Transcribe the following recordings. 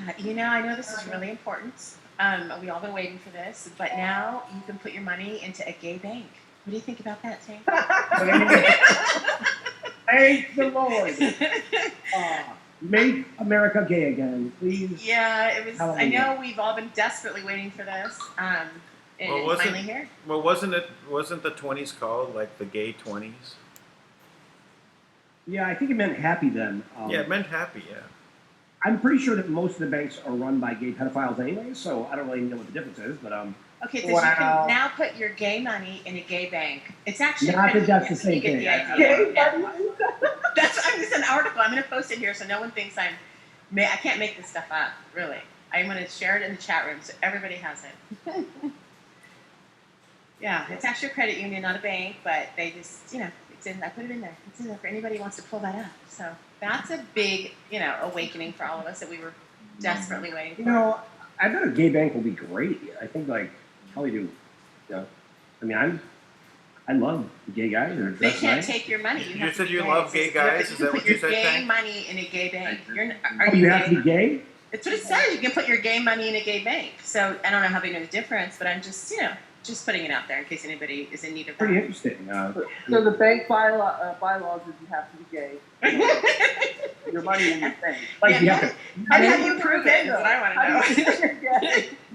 I know this is really important. We all been waiting for this, but now you can put your money into a gay bank. What do you think about that, Tank? Thank the Lord. Make America gay again, please. Yeah, it was. Hallelujah. I know we've all been desperately waiting for this. And it's finally here. Well, wasn't the 20s called like the gay 20s? Yeah, I think it meant happy then. Yeah, it meant happy. Yeah. I'm pretty sure that most of the banks are run by gay pedophiles anyway, so I don't really know what the difference is. But okay, so you can now put your gay money in a gay bank. It's actually I think that's the same thing. That's it's an article. I'm going to post it here so no one thinks I can't make this stuff up. Really, I'm going to share it in the chat room so everybody has it. Yeah, it's actually a credit union, not a bank, but they just I put it in there. It's in there for anybody who wants to pull that up. So that's a big awakening for all of us that we were desperately waiting for. I bet a gay bank will be great. I think probably do. I mean, I love gay guys. They can't take your money. You said you love gay guys. Is that what you said? Put your gay money in a gay bank. You have to be gay? That's what it says. You can put your gay money in a gay bank. So I don't know how they know the difference, but I'm just putting it out there in case anybody is in need of that. Pretty interesting. So the bank bylaws is you have to be gay. Your money in the bank. How do you prove it? That's what I want to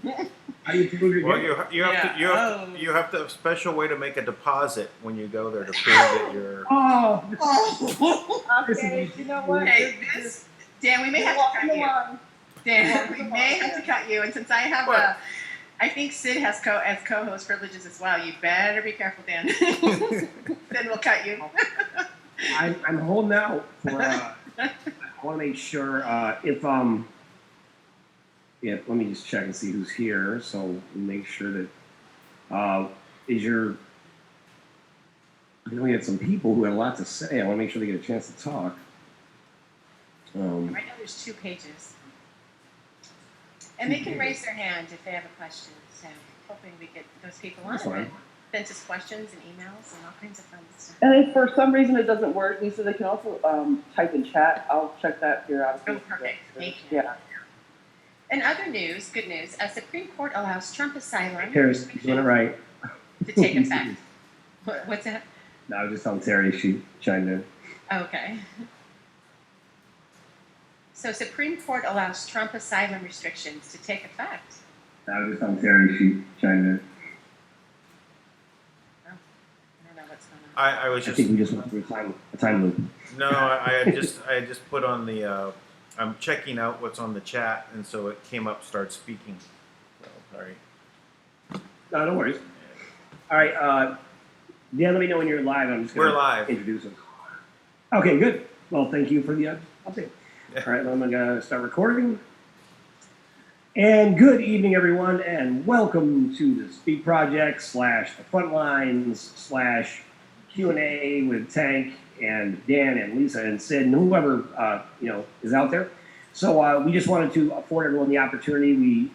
know. How do you prove you're gay? Well, you have to have a special way to make a deposit when you go there to prove that you're. Okay, you know what? Hey, Dan, we may have to cut you. Dan, we may have to cut you, and since I have I think Sid has co-host privileges as well. You better be careful, Dan. Then we'll cut you. I'm holding out for. I want to make sure if let me just check and see who's here. So make sure that I know we had some people who had a lot to say. I want to make sure they get a chance to talk. Right now, there's 2 pages. And they can raise their hand if they have a question. So hoping we get those people on. Send us questions and emails and all kinds of fun stuff. And if for some reason it doesn't work, Lisa, they can also type in chat. I'll check that periodically. Oh, perfect. Thank you. Yeah. In other news, good news, a Supreme Court allows Trump asylum Here's doing it right. to take effect. What's that? No, I was just telling Terry she chimed in. Okay. So Supreme Court allows Trump asylum restrictions to take effect. I was just telling Terry she chimed in. Oh, I don't know what's going on. I think we just went through a time loop. No, I just put on the. I'm checking out what's on the chat, and so it came up. Start speaking. So sorry. No, no worries. All right, Dan, let me know when you're live. I'm just going to introduce us. Okay, good. Well, thank you for the update. All right, I'm going to start recording. And good evening, everyone, and welcome to the Speak Project / the Frontlines / Q&A with Tank and Dan and Lisa and Sid and whoever is out there. So we just wanted to afford everyone the opportunity. We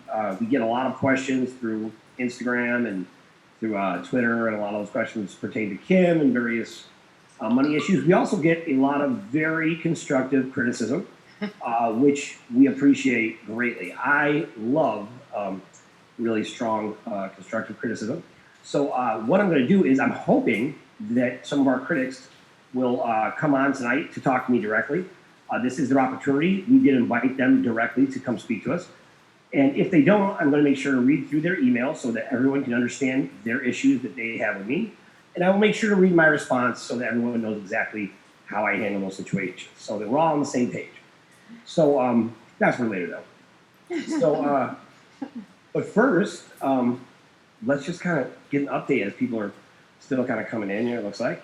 get a lot of questions through Instagram and through Twitter, and a lot of those questions pertain to Kim and various money issues. We also get a lot of very constructive criticism, which we appreciate greatly. I love really strong constructive criticism. So what I'm going to do is I'm hoping that some of our critics will come on tonight to talk to me directly. This is their opportunity. We did invite them directly to come speak to us. And if they don't, I'm going to make sure to read through their email so that everyone can understand their issues that they have with me. And I will make sure to read my response so that everyone knows exactly how I handle those situations, so that we're all on the same page. So that's for later, though. So, but first, let's just kind of get an update as people are still kind of coming in here, it looks like.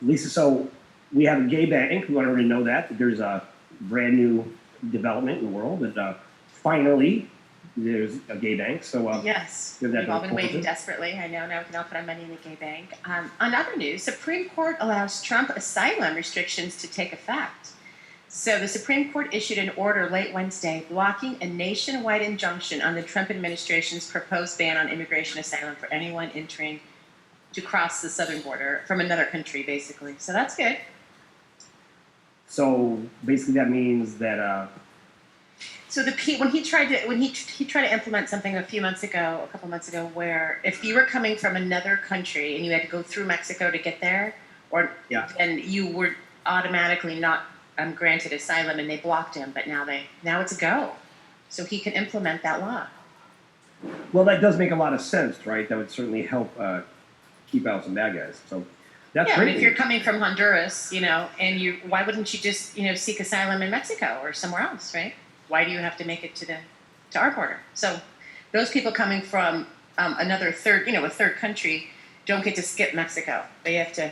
Lisa, so we have a gay bank. We want everyone to know that there's a brand new development in the world that finally there's a gay bank. So yes, we've all been waiting desperately. I know now we can all put our money in the gay bank. On other news, Supreme Court allows Trump asylum restrictions to take effect. So the Supreme Court issued an order late Wednesday blocking a nationwide injunction on the Trump administration's proposed ban on immigration asylum for anyone entering to cross the southern border from another country, basically. So that's good. So basically that means that... So when he tried to implement something a couple months ago, where if you were coming from another country and you had to go through Mexico to get there, or Yeah. then you were automatically not granted asylum, and they blocked him. But now it's a go, so he can implement that law. Well, that does make a lot of sense, right? That would certainly help keep out some bad guys. So that's Yeah, great. but if you're coming from Honduras, and why wouldn't you just seek asylum in Mexico or somewhere else, right? Why do you have to make it to our border? So those people coming from a third country don't get to skip Mexico. They have to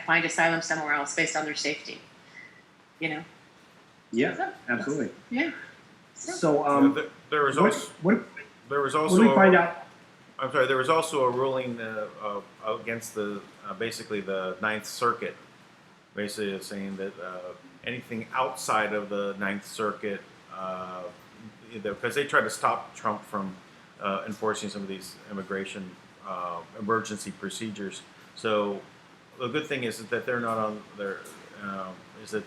find asylum somewhere else based on their safety. Yeah, So, absolutely. yeah. So there was what, also what, there was what also did we find out? I'm sorry. There was also a ruling against the basically the Ninth Circuit, basically saying that anything outside of the Ninth Circuit, because they tried to stop Trump from enforcing some of these immigration emergency procedures. So the good thing is that they're not on their is that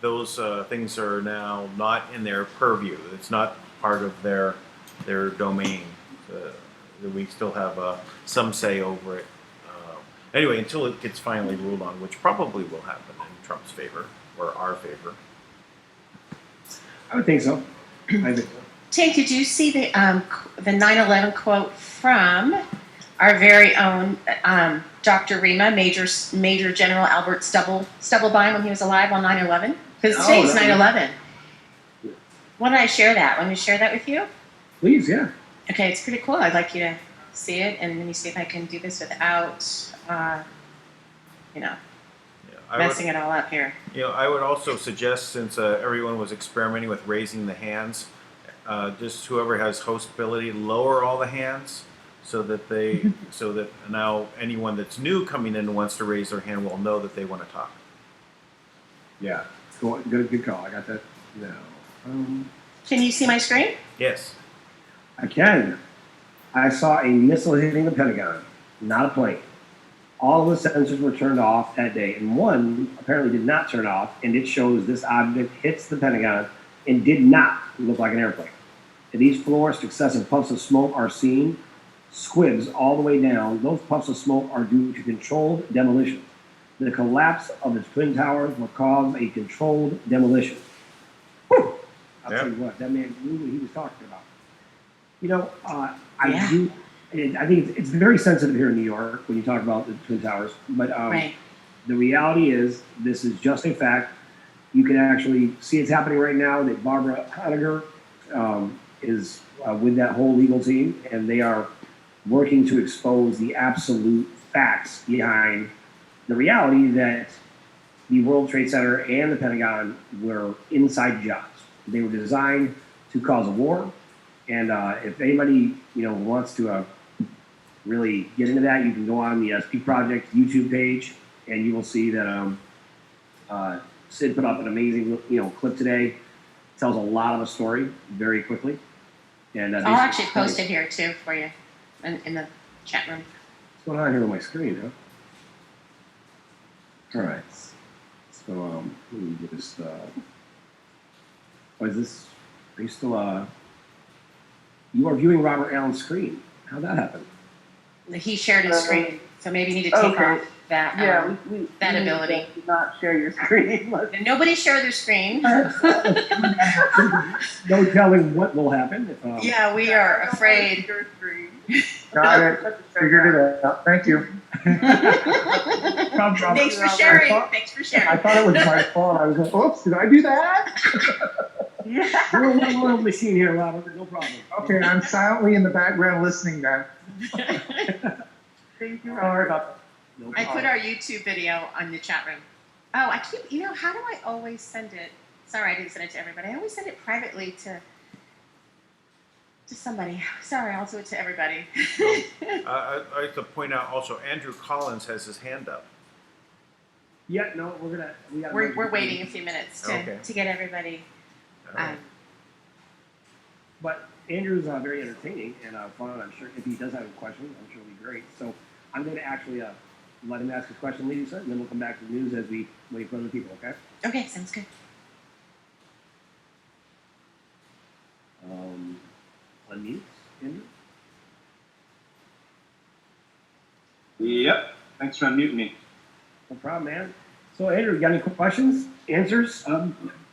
those things are now not in their purview. It's not part of their domain. We still have some say over it. Anyway, until it gets finally ruled on, which probably will happen in Trump's favor or our favor. I would think so. I think so. Tank, did you see the 9/11 quote from our very own Dr. Rima, Major General Albert Stubblebine when he was alive on 9/11? Because today's 9/11. Why don't I share that? Want me to share that with you? Please, yeah. Okay, it's pretty cool. I'd like you to see it, and let me see if I can do this without, messing it all up here. I would also suggest, since everyone was experimenting with raising the hands, just whoever has hostability, lower all the hands so that now anyone that's new coming in and wants to raise their hand will know that they want to talk. Yeah. Good call. I got that now. Can you see my screen? Yes. I can. I saw a missile hitting the Pentagon, not a plane. All of the sensors were turned off that day, and one apparently did not turn off, and it shows this object hits the Pentagon and did not look like an airplane. At each floor, successive puffs of smoke are seen, squibs all the way down. Those puffs of smoke are due to controlled demolition. The collapse of the Twin Towers will cause a controlled demolition. Whew. I'll tell you what, that man knew what he was talking about. I think it's very sensitive here in New York when you talk about the Twin Towers, but Right. the reality is this is just a fact. You can actually see it's happening right now that Barbara Honegger is with that whole legal team, and they are working to expose the absolute facts behind the reality that the World Trade Center and the Pentagon were inside jobs. They were designed to cause a war. And if anybody wants to really get into that, you can go on the SP Project YouTube page, and you will see that Sid put up an amazing clip today. Tells a lot of a story very quickly. And I'll actually post it here too for you in the chat room. What's going on here on my screen, huh? All right. So let me just. What is this? Are you still? You are viewing Robert Allen's screen. How'd that happen? He shared his screen, so maybe you need to take off that that ability. Do not share your screen. And nobody share their screen. No telling what will happen. Yeah, we are afraid. Your screen. Got it. Figured it out. Thank you. Thanks for sharing. Thanks for I sharing. thought it was my fault. I was like, oops, did I do that? We're a well-oiled machine here, Robert. No problem. Okay, I'm silently in the background listening then. Thank you. Sorry about No I problem. put our YouTube video on the chat room. Oh, I keep, how do I always send it? Sorry, I didn't send it to everybody. I always send it privately to somebody. Sorry, I'll do it to everybody. I like to point out also, Andrew Collins has his hand up. Yeah, no, We're waiting a few minutes Okay. to get everybody. But Andrew's very entertaining and fun. I'm sure if he does have a question, I'm sure it'll be great. So I'm going to actually let him ask his question, Lisa, and then we'll come back to the news as we wait for other people. Okay? Okay, sounds good. unmute. Andrew? Yep. Thanks for unmuting me. No problem, man. So, Andrew, you got any questions, answers,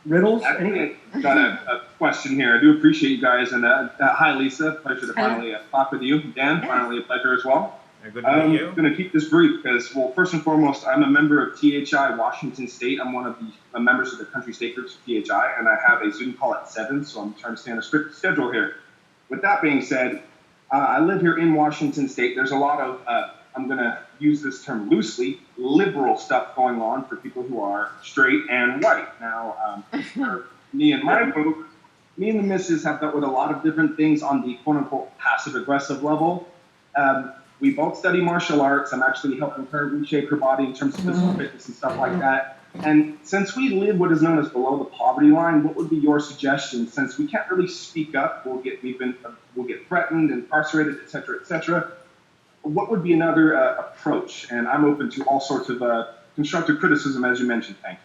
riddles, anything? Actually, got a question here. I do appreciate you guys, and hi, Lisa. Pleasure to finally talk with you. Dan, finally a pleasure as well. Good to meet you. I'm going to keep this brief because, well, first and foremost, I'm a member of THI Washington State. I'm one of the members of the country state groups of THI, and I have a Zoom call at 7, so I'm trying to stay on a strict schedule here. With that being said, I live here in Washington State. There's a lot of, I'm going to use this term loosely, liberal stuff going on for people who are straight and white. Now, for me and my folks, me and the missus have dealt with a lot of different things on the quote-unquote passive-aggressive level. We both study martial arts. I'm actually helping her reshape her body in terms of physical fitness and stuff like that. And since we live what is known as below the poverty line, what would be your suggestion? Since we can't really speak up, we'll get threatened, incarcerated, et cetera, what would be another approach? And I'm open to all sorts of constructive criticism, as you mentioned. Thank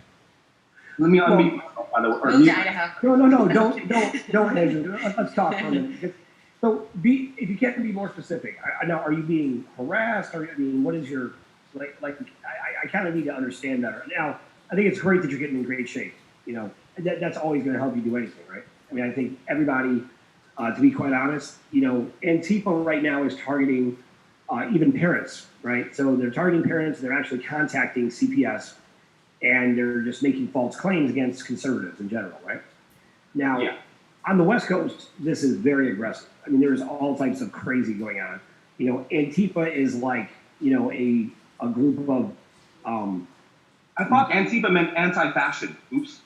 you. Let me unmute myself, by the way. Move to Idaho. No, don't, Andrew. Let's talk for a minute. So, if you can't be more specific, now, are you being harassed? What is your, I kind of need to understand better. Now, I think it's great that you're getting in great shape. That's always going to help you do anything, right? I mean, I think everybody, to be quite honest, Antifa right now is targeting even parents, right? So they're targeting parents, they're actually contacting CPS, and they're just making false claims against conservatives in general, right? Now, on the West Coast, this is very aggressive. I mean, there's all types of crazy going on. Antifa is like, a group of... I thought Antifa meant anti-fashion. Oops.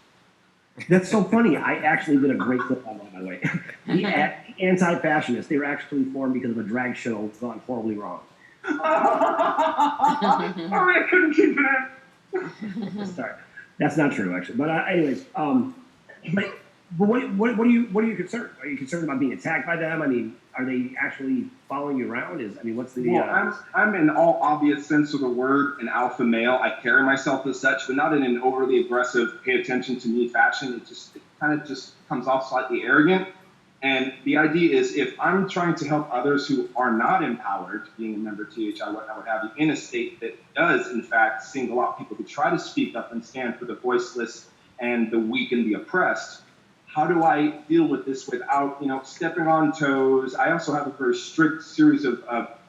That's so funny. I actually did a great clip on that, by the way. The anti-fascionists, they were actually formed because of a drag show gone horribly wrong. I couldn't keep it in. Sorry. That's not true, actually. But anyways, but what are you concerned? Are you concerned about being attacked by them? I mean, are they actually following you around? What's the... Well, I'm in all obvious sense of the word an alpha male. I carry myself as such, but not in an overly aggressive, pay attention to me fashion. It kind of just comes off slightly arrogant. And the idea is if I'm trying to help others who are not empowered, being a member of THI, what have you, in a state that does, in fact, single out people who try to speak up and stand for the voiceless and the weak and the oppressed, how do I deal with this without, stepping on toes? I also have a very strict series of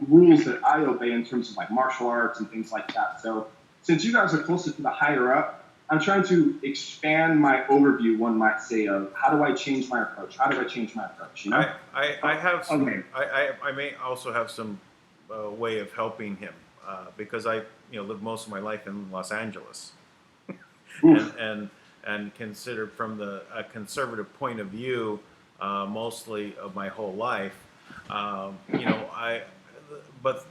rules that I obey in terms of like martial arts and things like that. So since you guys are closer to the higher up, I'm trying to expand my overview, one might say, of how do I change my approach? How do I change my approach? I have some, Okay. I may also have some way of helping him because I lived most of my life in Los Angeles and considered from a conservative point of view mostly of my whole life. But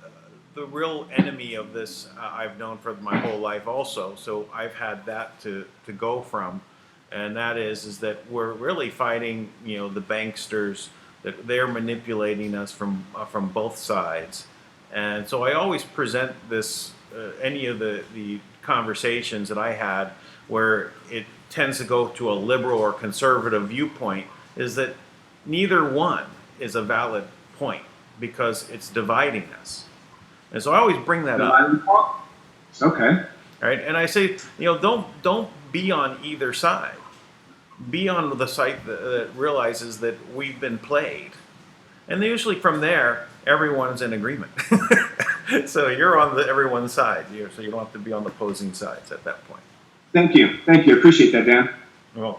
the real enemy of this I've known for my whole life also. So I've had that to go from, and that is that we're really fighting the banksters, that they're manipulating us from both sides. And so I always present this any of the conversations that I had where it tends to go to a liberal or conservative viewpoint is that neither one is a valid point because it's dividing us. And so I always bring that up. Okay. Right? And I say, don't be on either side. Be on the side that realizes that we've been played. And usually from there, everyone's in agreement. So you're on everyone's side. So you don't have to be on the opposing sides at that point. Thank you. Appreciate that, Dan. You're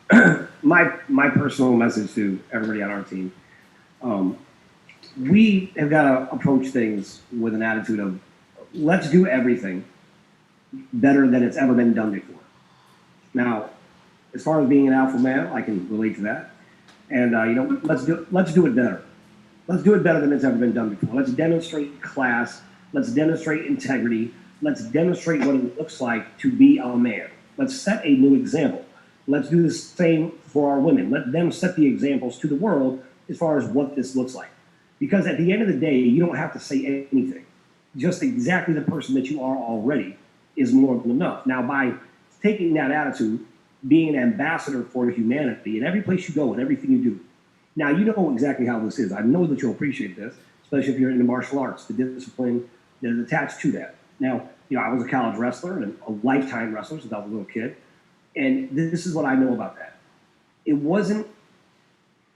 welcome. My personal message to everybody on our team, we have got to approach things with an attitude of let's do everything better than it's ever been done before. Now, as far as being an alpha male, I can relate to that. And let's do it better. Let's do it better than it's ever been done before. Let's demonstrate class. Let's demonstrate integrity. Let's demonstrate what it looks like to be a man. Let's set a new example. Let's do the same for our women. Let them set the examples to the world as far as what this looks like. Because at the end of the day, you don't have to say anything. Just exactly the person that you are already is more than enough. Now, by taking that attitude, being an ambassador for humanity in every place you go and everything you do, Now, you know exactly how this is. I know that you'll appreciate this, especially if you're into martial arts, the discipline that is attached to that. Now, I was a college wrestler and a lifetime wrestler since I was a little kid. And this is what I know about that. It wasn't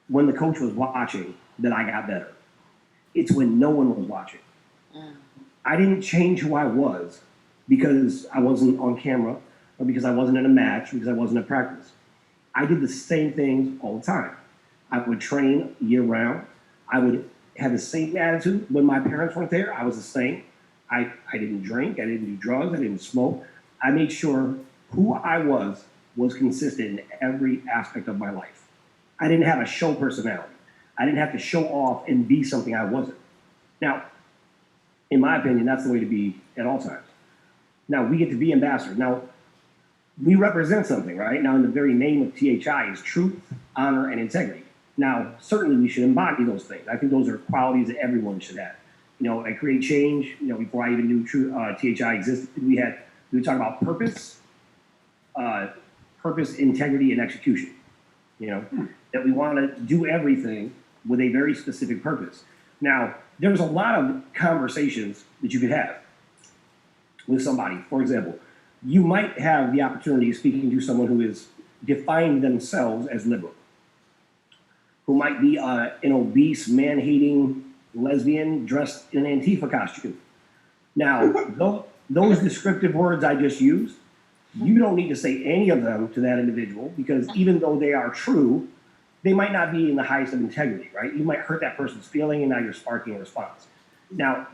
when the coach was watching that I got better. It's when no one was watching. I didn't change who I was because I wasn't on camera or because I wasn't in a match, because I wasn't at practice. I did the same things all the time. I would train year round. I would have the same attitude when my parents weren't there. I was the same. I didn't drink. I didn't do drugs. I didn't smoke. I made sure who I was consistent in every aspect of my life. I didn't have a show personality. I didn't have to show off and be something I wasn't. Now, in my opinion, that's the way to be at all times. Now, we get to be ambassadors. Now, we represent something, right? Now, in the very name of THI is truth, honor, and integrity. Now, certainly we should embody those things. I think those are qualities that everyone should have. I create change. Before I even knew THI existed, we would talk about purpose, integrity, and execution. That we want to do everything with a very specific purpose. Now, there's a lot of conversations that you could have with somebody. For example, you might have the opportunity of speaking to someone who is defining themselves as liberal, who might be an obese, man-hating lesbian dressed in an Antifa costume. Now, those descriptive words I just used, you don't need to say any of them to that individual, because even though they are true, they might not be in the highest of integrity, right? You might hurt that person's feeling, and now you're sparking a response. Now,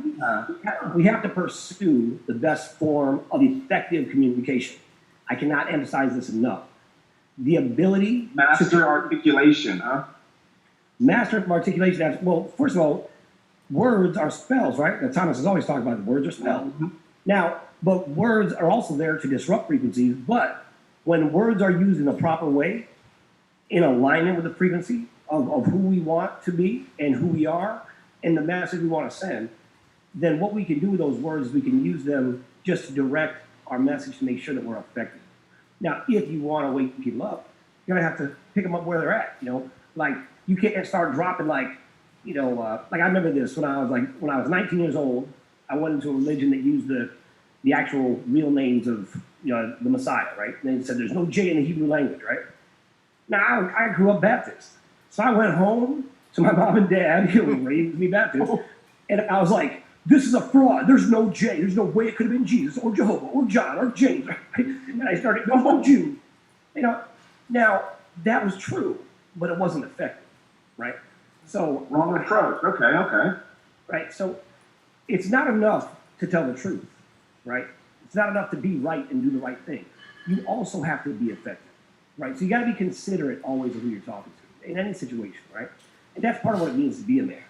we have to pursue the best form of effective communication. I cannot emphasize this enough. The ability Master articulation, huh? Master of articulation. Well, first of all, words are spells, right? Now, Thomas has always talked about the words are spells. Mm-hmm. Now, but words are also there to disrupt frequencies. But when words are used in a proper way, in alignment with the frequency of who we want to be and who we are and the message we want to send, then what we can do with those words is we can use them just to direct our message to make sure that we're effective. Now, if you want to wake people up, you're going to have to pick them up where they're at. Like you can't start dropping like I remember this when I was 19 years old. I went into a religion that used the actual real names of the Messiah, right? And they said there's no J in the Hebrew language, right? Now I grew up Baptist, so I went home to my mom and dad who raised me Baptist, and I was like, "This is a fraud. There's no J. There's no way it could have been Jesus or Jehovah or John or James." Right? And I started, "There's no Jew." Now that was true, but it wasn't effective, right? So Wrong approach. Okay. Right. So it's not enough to tell the truth, right? It's not enough to be right and do the right thing. You also have to be effective, right? So you got to be considerate always of who you're talking to in any situation, right? And that's part of what it means to be a man.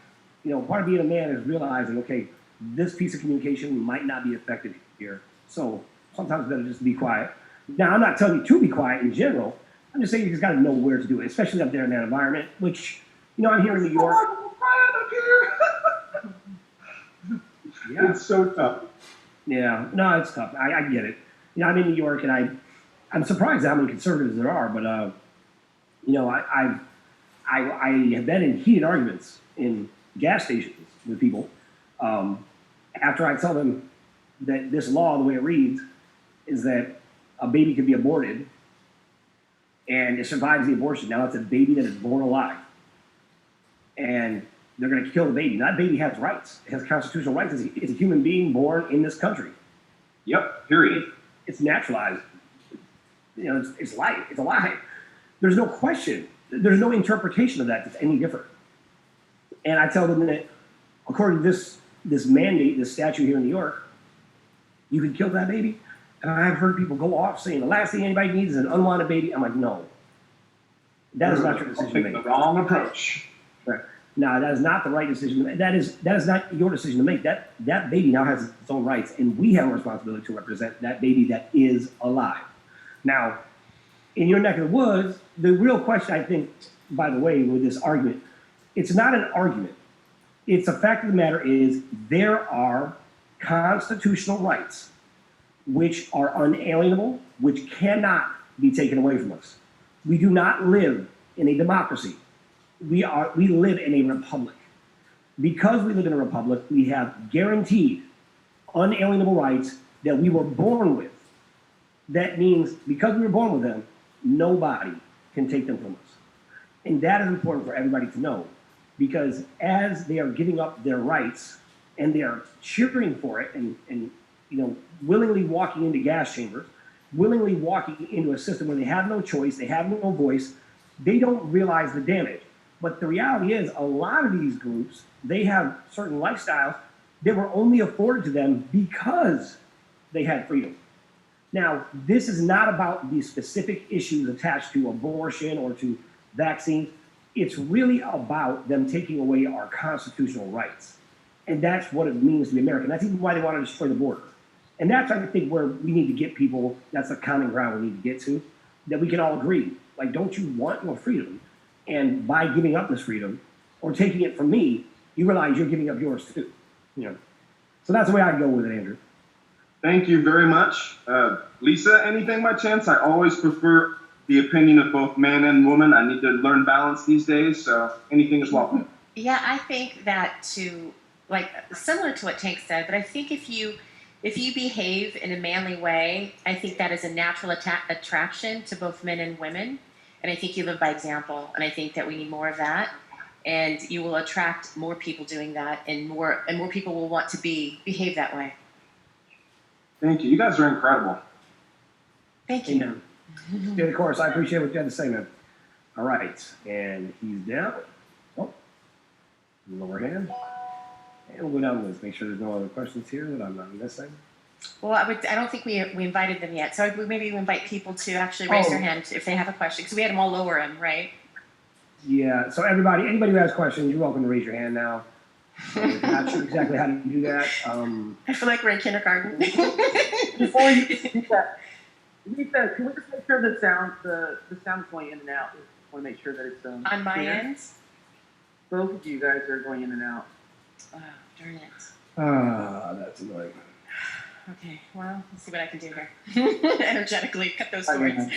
Part of being a man is realizing, okay, this piece of communication might not be effective here. So sometimes it's better just to be quiet. Now, I'm not telling you to be quiet in general. I'm just saying you just got to know where to do it, especially up there in that environment, which, I'm here in New York. Yeah. It's so tough. Yeah, no, it's tough. I get it. I'm in New York, and I'm surprised at how many conservatives there are. But I have been in heated arguments in gas stations with people after I tell them that this law, the way it reads, is that a baby could be aborted, and it survives the abortion. Now it's a baby that is born alive, and they're going to kill the baby. That baby has rights. It has constitutional rights. It's a human being born in this country. Yep. Period. It's naturalized. It's life. It's alive. There's no question. There's no interpretation of that that's any different. And I tell them that according to this mandate, this statute here in New York, you can kill that baby. And I've heard people go off saying the last thing anybody needs is an unwanted baby. I'm like, no. That is not your decision to make. The wrong approach. Right. No, that is not the right decision to make. That is not your decision to make. That baby now has its own rights, and we have a responsibility to represent that baby that is alive. Now, in your neck of the woods, the real question, I think, by the way, with this argument, it's not an argument. It's a fact of the matter is there are constitutional rights which are unalienable, which cannot be taken away from us. We do not live in a democracy. we live in a republic. Because we live in a republic, we have guaranteed unalienable rights that we were born with. That means because we were born with them, nobody can take them from us. And that is important for everybody to know, because as they are giving up their rights and they are cheering for it and willingly walking into gas chambers, willingly walking into a system where they have no choice, they have no voice, they don't realize the damage. But the reality is a lot of these groups, they have certain lifestyles that were only afforded to them because they had freedom. Now, this is not about the specific issues attached to abortion or to vaccines. It's really about them taking away our constitutional rights. And that's what it means to be American. That's even why they want to destroy the border. And that's, I think, where we need to get people, that's the common ground we need to get to, that we can all agree. Like, don't you want your freedom? And by giving up this freedom or taking it from me, you realize you're giving up yours too. So that's the way I go with it, Andrew. Thank you very much. Lisa, anything by chance? I always prefer the opinion of both man and woman. I need to learn balance these days, so anything is welcome. Yeah, I think that similar to what Tank said, but I think if you behave in a manly way, I think that is a natural attraction to both men and women. And I think you live by example, and I think that we need more of that. And you will attract more people doing that, and more people will want to behave that way. Thank you. You guys are incredible. Thank you. Amen. Yeah, of course, I appreciate what you had to say, man. All right, and he's down. Oh, lower hand. And we'll go down the list. Make sure there's no other questions here that I'm not missing. Well, I don't think we invited them yet. So maybe we invite people to actually raise their hand if they have a question, because we had them all lower them, right? Yeah. So anybody who has questions, you're welcome to raise your hand now. I'm not sure exactly how to do that. I feel like we're in kindergarten. Before you do that, Lisa, can we just make sure the sound's going in and out? We want to make sure that it's On my clear. end? Both of you guys are going in and out. Oh, darn it. That's annoying. Okay, well, let's see what I can do here. Energetically, cut those cords.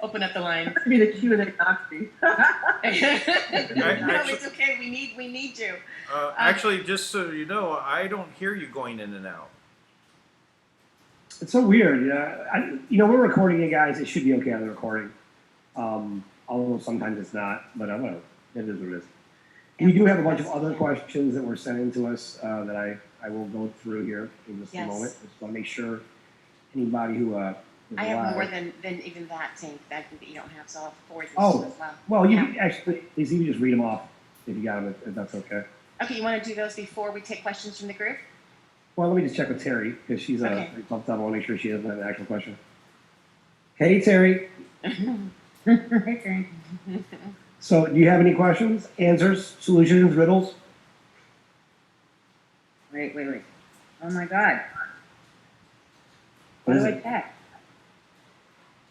Open up the line. That could be the cue that knocks me. No, it's okay. We need you. Actually, just so you know, I don't hear you going in and out. It's so weird. We're recording it, guys. It should be okay on the recording. Although sometimes it's not, but whatever. It is what it is. We do have a bunch of other questions that were sent in to us that I will go through here in just a moment. I just want to make sure anybody who is I have alive. more than even that, Tank, that you don't have, so I'll forward this Oh, as well. well, you can actually, Lisa, you can just read them off if you got them, if that's okay. Okay, you want to do those before we take questions from the group? Well, let me just check with Terry, because she's Okay. bumped up. I want to make sure she doesn't have an actual question. Hey, Terry. So, do you have any questions, answers, solutions, riddles? Wait. Oh my God. What What is do I it? check?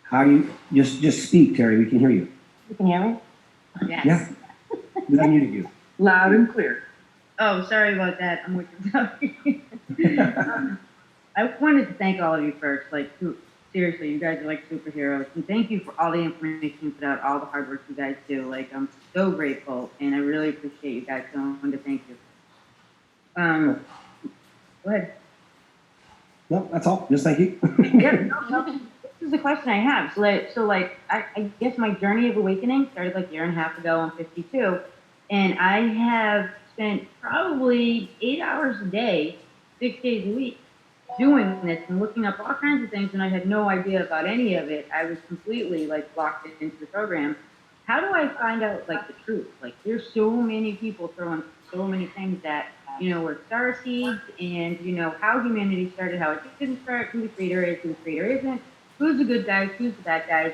How do you just speak, Terry? We can hear you. You can hear me? Yes. Yeah. We unmuted you. Loud and clear. Oh, sorry about that. I'm wicked sorry. I wanted to thank all of you first. Seriously, you guys are like superheroes. And thank you for all the information you put out, all the hard work you guys do. I'm so grateful, and I really appreciate you guys. So I wanted to thank you. Go ahead. No, that's all. Just thank you. Yeah, no. This is the question I have. I guess my journey of awakening started a year and a half ago. I'm 52, and I have spent probably 8 hours a day, 6 days a week, doing this and looking up all kinds of things, and I had no idea about any of it. I was completely locked into the program. How do I find out the truth? There's so many people throwing so many things that were star seeds, and how humanity started, how it didn't start, who the creator is, who the creator isn't, who's the good guys, who's the bad guys.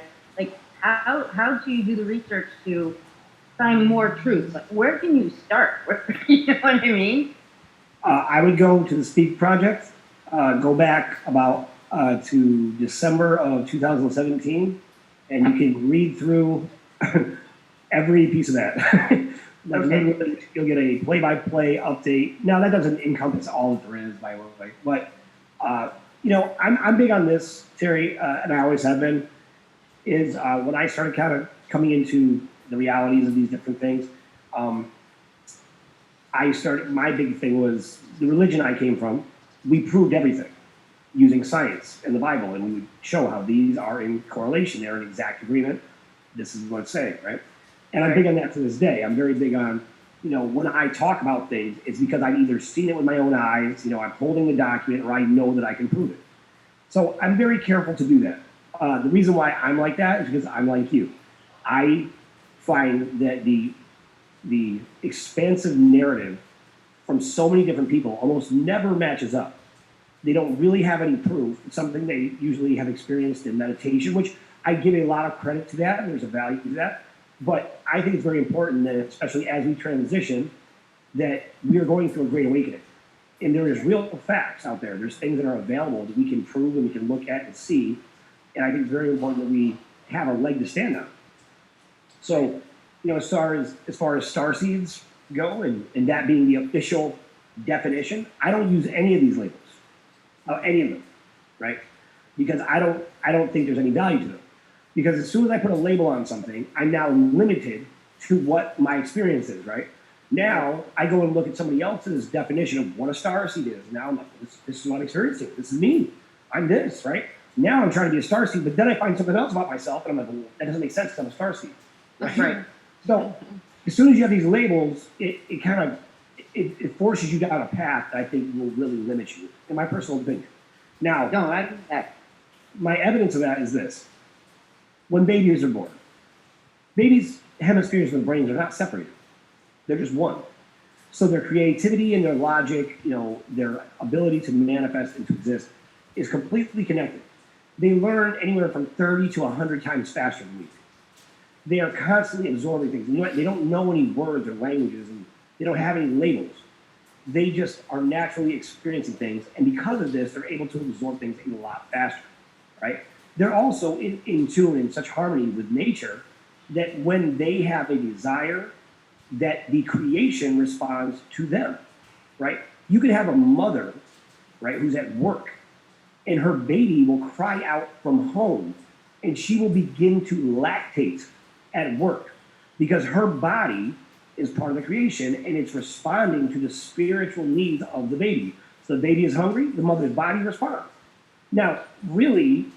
How do you do the research to find more truth? Where can you start? You know what I mean? I would go to the Speak Project. Go back about to December of 2017, and you can read through every piece of that. Literally, you'll get a play-by-play update. Now, that doesn't encompass all that there is, by the way, but I'm big on this, Terry, and I always have been. Is when I started kind of coming into the realities of these different things. My big thing was the religion I came from. We proved everything using science and the Bible, and we would show how these are in correlation, they're in exact agreement. This is what it's saying, right? And I'm big on that to this day. I'm very big on, when I talk about things, it's because I've either seen it with my own eyes, I'm holding the document, or I know that I can prove it. So I'm very careful to do that. The reason why I'm like that is because I'm like you. I find that the expansive narrative from so many different people almost never matches up. They don't really have any proof. It's something they usually have experienced in meditation, which I give a lot of credit to that, and there's a value to that. But I think it's very important that, especially as we transition, that we are going through a great awakening. And there is real facts out there. There's things that are available that we can prove and we can look at and see. And I think it's very important that we have a leg to stand on. So, as far as starseeds go, and that being the official definition, I don't use any of these labels, any of them, right? Because I don't think there's any value to them. Because as soon as I put a label on something, I'm now limited to what my experience is, right? Now I go and look at somebody else's definition of what a starseed is. Now I'm like, this is what I'm experiencing. This is me. I'm this, right? Now I'm trying to be a starseed, but then I find something else about myself, and I'm like, well, that doesn't make sense because I'm a starseed. Right. So as soon as you have these labels, it kind of forces you down a path that I think will really limit you, in my personal opinion. Now, No, I do that. my evidence of that is this. When babies are born, babies' hemispheres of the brains are not separated. They're just one. So their creativity and their logic, their ability to manifest and to exist is completely connected. They learn anywhere from 30 to 100 times faster than we do. They are constantly absorbing things. They don't know any words or languages, and they don't have any labels. They just are naturally experiencing things, and because of this, they're able to absorb things a lot faster, right? They're also in tune, in such harmony with nature, that when they have a desire, that the creation responds to them, right? You could have a mother, right, who's at work, and her baby will cry out from home, and she will begin to lactate at work because her body is part of the creation, and it's responding to the spiritual needs of the baby. So the baby is hungry, the mother's body responds. Now, really,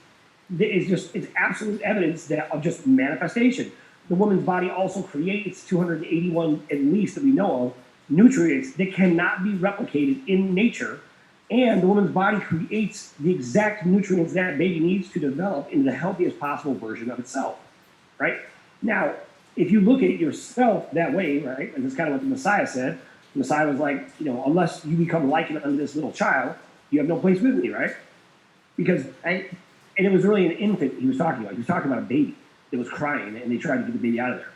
it's absolute evidence of just manifestation. The woman's body also creates 281, at least that we know of, nutrients that cannot be replicated in nature. And the woman's body creates the exact nutrients that baby needs to develop into the healthiest possible version of itself, right? Now, if you look at yourself that way, right, and that's kind of what the Messiah said. The Messiah was like, unless you become likened unto this little child, you have no place with me, right? Because, and it was really an infant he was talking about. He was talking about a baby that was crying, and they tried to get the baby out of there.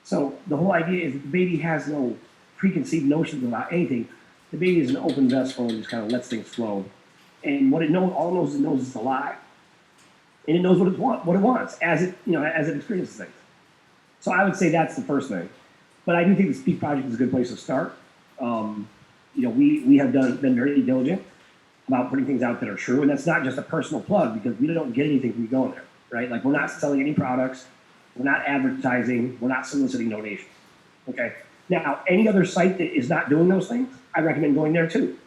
So the whole idea is that the baby has no preconceived notions about anything. The baby is an open vessel and just kind of lets things flow. And what it knows, all it knows it's alive. And it knows what it wants as it experiences things. So I would say that's the first thing. But I do think the Speak Project is a good place to start. We have been very diligent about putting things out that are true. And that's not just a personal plug because we don't get anything from you going there, right? Like we're not selling any products. We're not advertising. We're not soliciting donations, okay? Now, any other site that is not doing those things, I recommend going there too.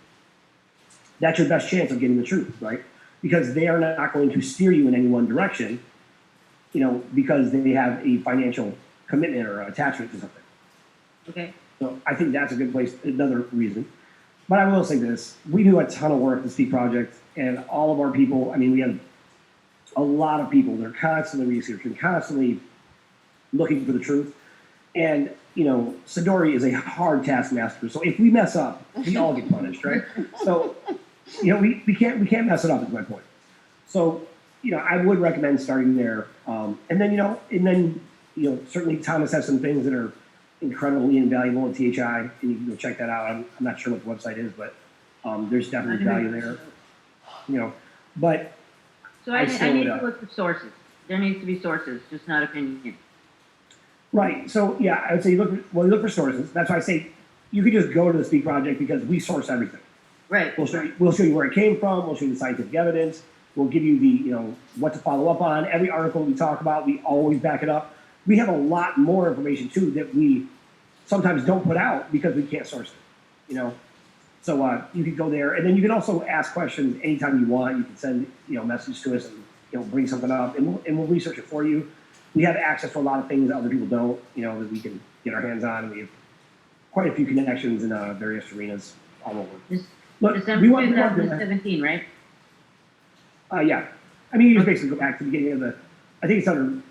That's your best chance of getting the truth, right? Because they are not going to steer you in any one direction, because they have a financial commitment or attachment to something. Okay. So I think that's a good place, another reason. But I will say this, we do a ton of work at the Speak Project, and all of our people, we have a lot of people that are constantly researching, constantly looking for the truth. And, Sidori is a hard taskmaster. So if we mess up, we all get punished, right? So, we can't mess it up is my point. So, I would recommend starting there. And then, certainly Thomas has some things that are incredibly invaluable at THI, and you can go check that out. I'm not sure what the website is, but there's definitely value there. But So I need to look for sources. There needs to be sources, just not opinion. Right. So yeah, I would say you look for sources. That's why I say you could just go to the Speak Project because we source everything. Right. We'll show you where it came from. We'll show you the scientific evidence. We'll give you the what to follow up on. Every article we talk about, we always back it up. we have a lot more information too that we sometimes don't put out because we can't source it, you know. So you can go there, and then you can also ask questions anytime you want. You can send, you know, message to us and, you know, bring something up, and we'll research it for you. We have access to a lot of things that other people don't, you know, that we can get our hands on. We have quite a few connections in various arenas all over. Look, December we want 2017, right? yeah. I mean, you just basically go back to the beginning of the. I think it's under.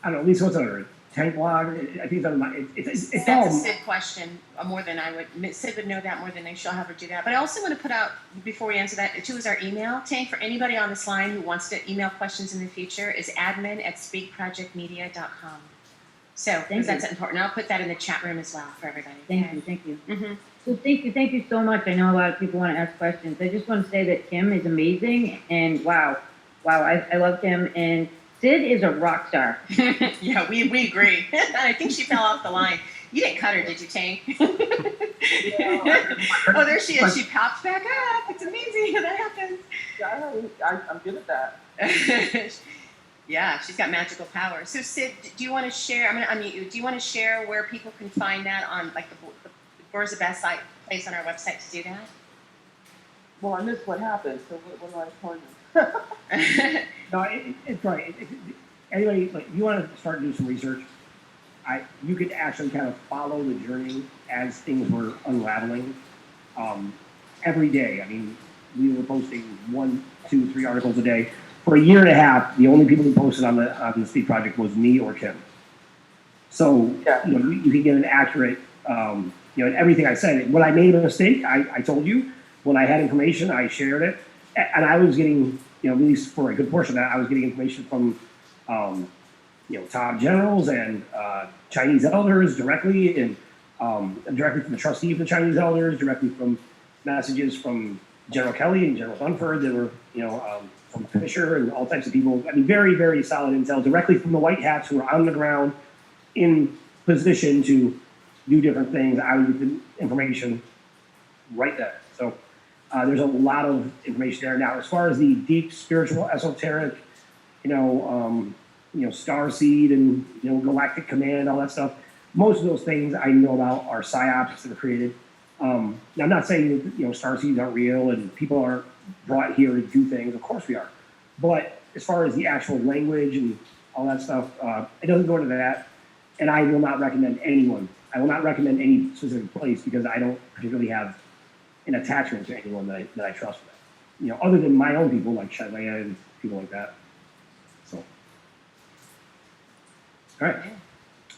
I don't know. At least what's under tank log. I think it's under my. It's That's all. a Sid question more than I would. Sid would know that more than I shall have her do that. But I also want to put out, before we answer that, too, is our email. Tank, for anybody on this line who wants to email questions in the future, is admin@speakprojectmedia.com. So, because that's important. I'll put that in the chat room as well for everybody. Thank you. Mm-hmm. So thank you so much. I know a lot of people want to ask questions. I just want to say that Kim is amazing, and wow, I love Kim, and Sid is a rock star. Yeah, we agree. I think she fell off the line. You didn't cut her, did you, Tank? Oh, there she is. She popped back up. It's amazing how that happens. I'm good at that. Yeah, she's got magical power. So, Sid, do you want to share? I'm going to unmute you. Do you want to share where people can find that on, like, where's the best place on our website to do that? Well, I missed what happened, so what do I tell you? No, it's right. Anybody, like, you want to start doing some research, you could actually kind of follow the journey as things were unraveling every day. I mean, we were posting 1, 2, 3 articles a day. For a year and a half, the only people who posted on the Speak Project was me or Kim. So, Yeah. you know, you can get an accurate, you know, everything I said. When I made a mistake, I told you. When I had information, I shared it. And I was getting, you know, at least for a good portion of that, I was getting information from, you know, top generals and Chinese elders directly, and directly from the trustee of the Chinese elders, directly from messages from General Kelly and General Dunford that were, you know, from Fisher and all types of people. I mean, very, very solid intel directly from the white hats who are on the ground in position to do different things. I would get the information right there. So there's a lot of information there. Now, as far as the deep spiritual, esoteric, you know, star seed and, you know, galactic command, all that stuff, most of those things I know about are psyops that are created. Now, I'm not saying that, you know, star seeds aren't real and people aren't brought here to do things. Of course we are. But as far as the actual language and all that stuff, it doesn't go into that. And I will not recommend anyone. I will not recommend any specific place because I don't particularly have an attachment to anyone that I trust with. You know, other than my own people like Shadley and people like that. So, all right. Yeah.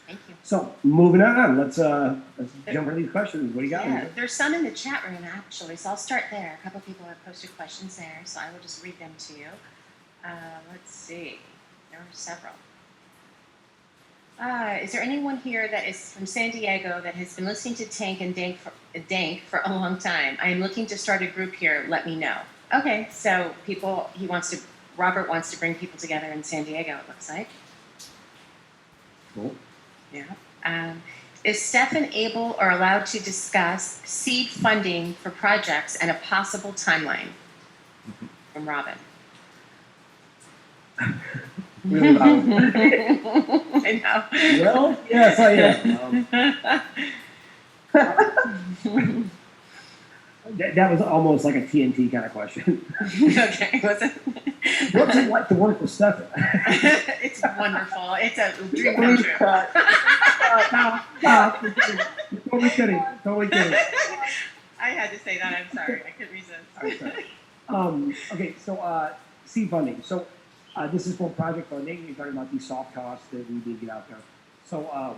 Thank you. So moving on, let's jump into these questions. What do you got? Yeah, there's some in the chat room actually, so I'll start there. A couple of people have posted questions there, so I will just read them to you. Let's see, there are several. Is there anyone here that is from San Diego that has been listening to Tank and Dank for a long time? I am looking to start a group here. Let me know. Okay, so Robert wants to bring people together in San Diego, it looks like. Cool. Yeah. Is Stefan able or allowed to discuss seed funding for projects and a possible timeline? From Robin. Really loud. I know. Well, yes, I am. That was almost like a TNT kind of question. Okay, was it? What's it like to work with Stefan? It's wonderful. It's a dream come true. Totally kidding. Totally kidding. I had to say that. I'm sorry. I couldn't resist. Okay, so seed funding. So this is for project funding. You're talking about these soft costs that we did get out there. So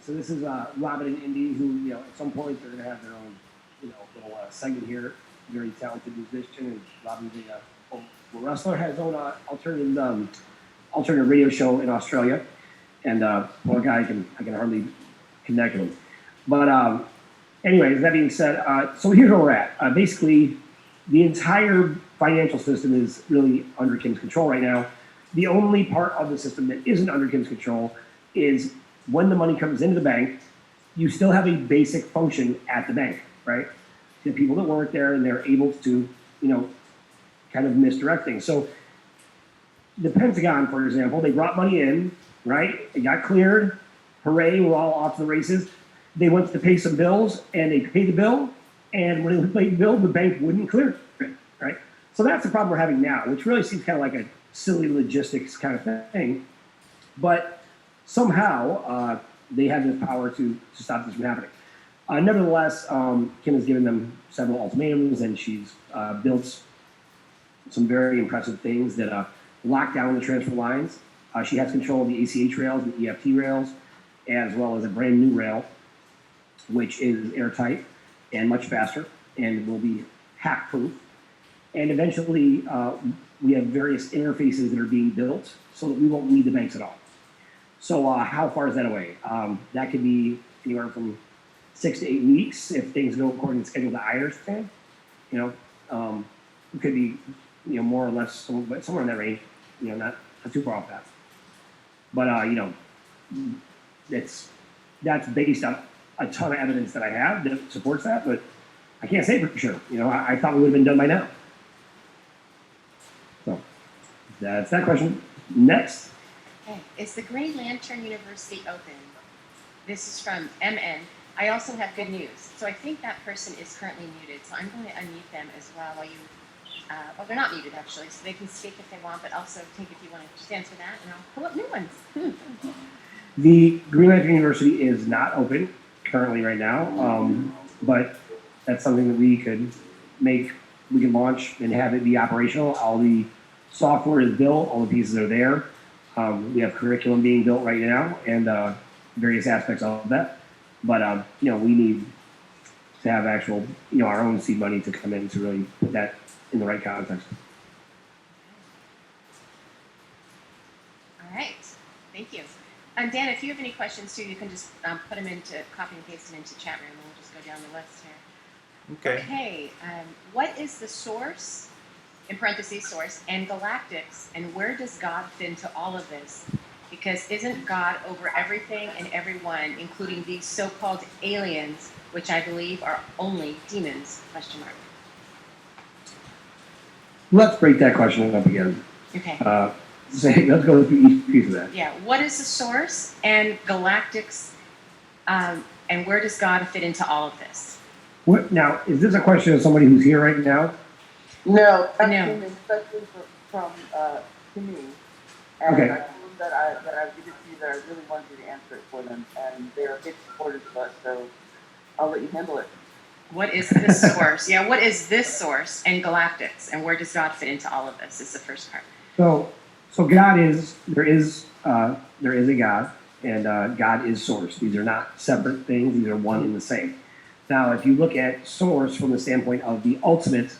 so this is Robin and Indy, who, you know, at some point they're going to have their own, you know, little segment here. Very talented musician, and Robin's a wrestler, has his own alternative radio show in Australia. And poor guy, I can hardly connect with him. But anyways, that being said, so here's where we're at. Basically, the entire financial system is really under Kim's control right now. The only part of the system that isn't under Kim's control is when the money comes into the bank, you still have a basic function at the bank, right? The people that work there, and they're able to, you know, kind of misdirect things. So the Pentagon, for example, they brought money in, right? It got cleared. hooray, we're all off to the races. They went to pay some bills, and they paid the bill, and when they paid the bill, the bank wouldn't clear it, right? So that's the problem we're having now, which really seems kind of like a silly logistics kind of thing. But somehow they have the power to stop this from happening. Nevertheless, Kim has given them several ultimatums, and she's built some very impressive things that lock down the transfer lines. She has control of the ACH rails and EFT rails, as well as a brand new rail, which is airtight and much faster and will be hack-proof. And eventually, we have various interfaces that are being built so that we won't need the banks at all. So how far is that away? That could be anywhere from 6 to 8 weeks if things go according to schedule that I understand. You know, it could be, you know, more or less somewhere in that range. You know, not too far off that. But you know, that's based on a ton of evidence that I have that supports that, but I can't say for sure. You know, I thought we would have been done by now. So that's that question. Next. Okay. Is the Green Lantern University open? This is from MN. I also have good news. So I think that person is currently muted, so I'm going to unmute them as well while you, well, they're not muted actually, so they can speak if they want, but also take if you want to just answer that, and I'll pull up new ones. The Green Lantern University is not open currently right now, but that's something that we can launch and have it be operational. All the software is built, all the pieces are there. We have curriculum being built right now and various aspects of that. But, you know, we need to have actual, you know, our own seed money to come in to really put that in the right context. All right, thank you. Dan, if you have any questions too, you can just put them into, copy and paste them into chat room, and we'll just go down the list here. Okay. Okay, what is the source, in parentheses source, and galactics, and where does God fit into all of this? Because isn't God over everything and everyone, including these so-called aliens, which I believe are only demons, question mark. Let's break that question up again. Okay. Let's go through each piece of that. Yeah, what is the source and galactics, and where does God fit into all of this? What, now, is this a question of somebody who's here right now? No, that No. came especially from to me. And Okay. I told them that I give it to you, that I really wanted you to answer it for them, and they are big supporters of us, so I'll let you handle it. What is this source? Yeah, what is this source and galactics, and where does God fit into all of this? Is the first part. So God is there is a God, and God is source. These are not separate things; these are one and the same. Now, if you look at source from the standpoint of the ultimate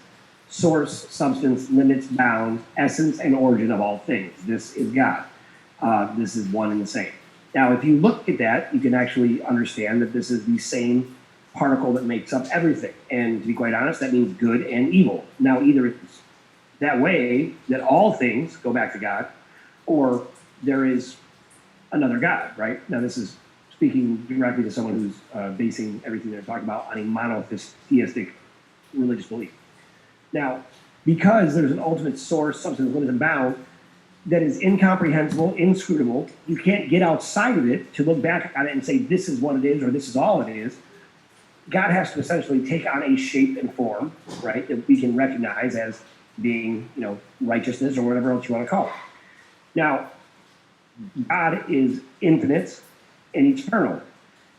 source, substance, limits, bounds, essence, and origin of all things, this is God. This is one and the same. Now, if you look at that, you can actually understand that this is the same particle that makes up everything. And to be quite honest, that means good and evil. Now, either it's that way that all things go back to God, or there is another God, right? Now, this is speaking directly to someone who's basing everything they're talking about on a monotheistic religious belief. Now, because there's an ultimate source, substance, limit, and bound that is incomprehensible, inscrutable, you can't get outside of it to look back on it and say, this is what it is, or this is all it is. God has to essentially take on a shape and form, right, that we can recognize as being, you know, righteousness or whatever else you want to call it. Now, God is infinite and eternal.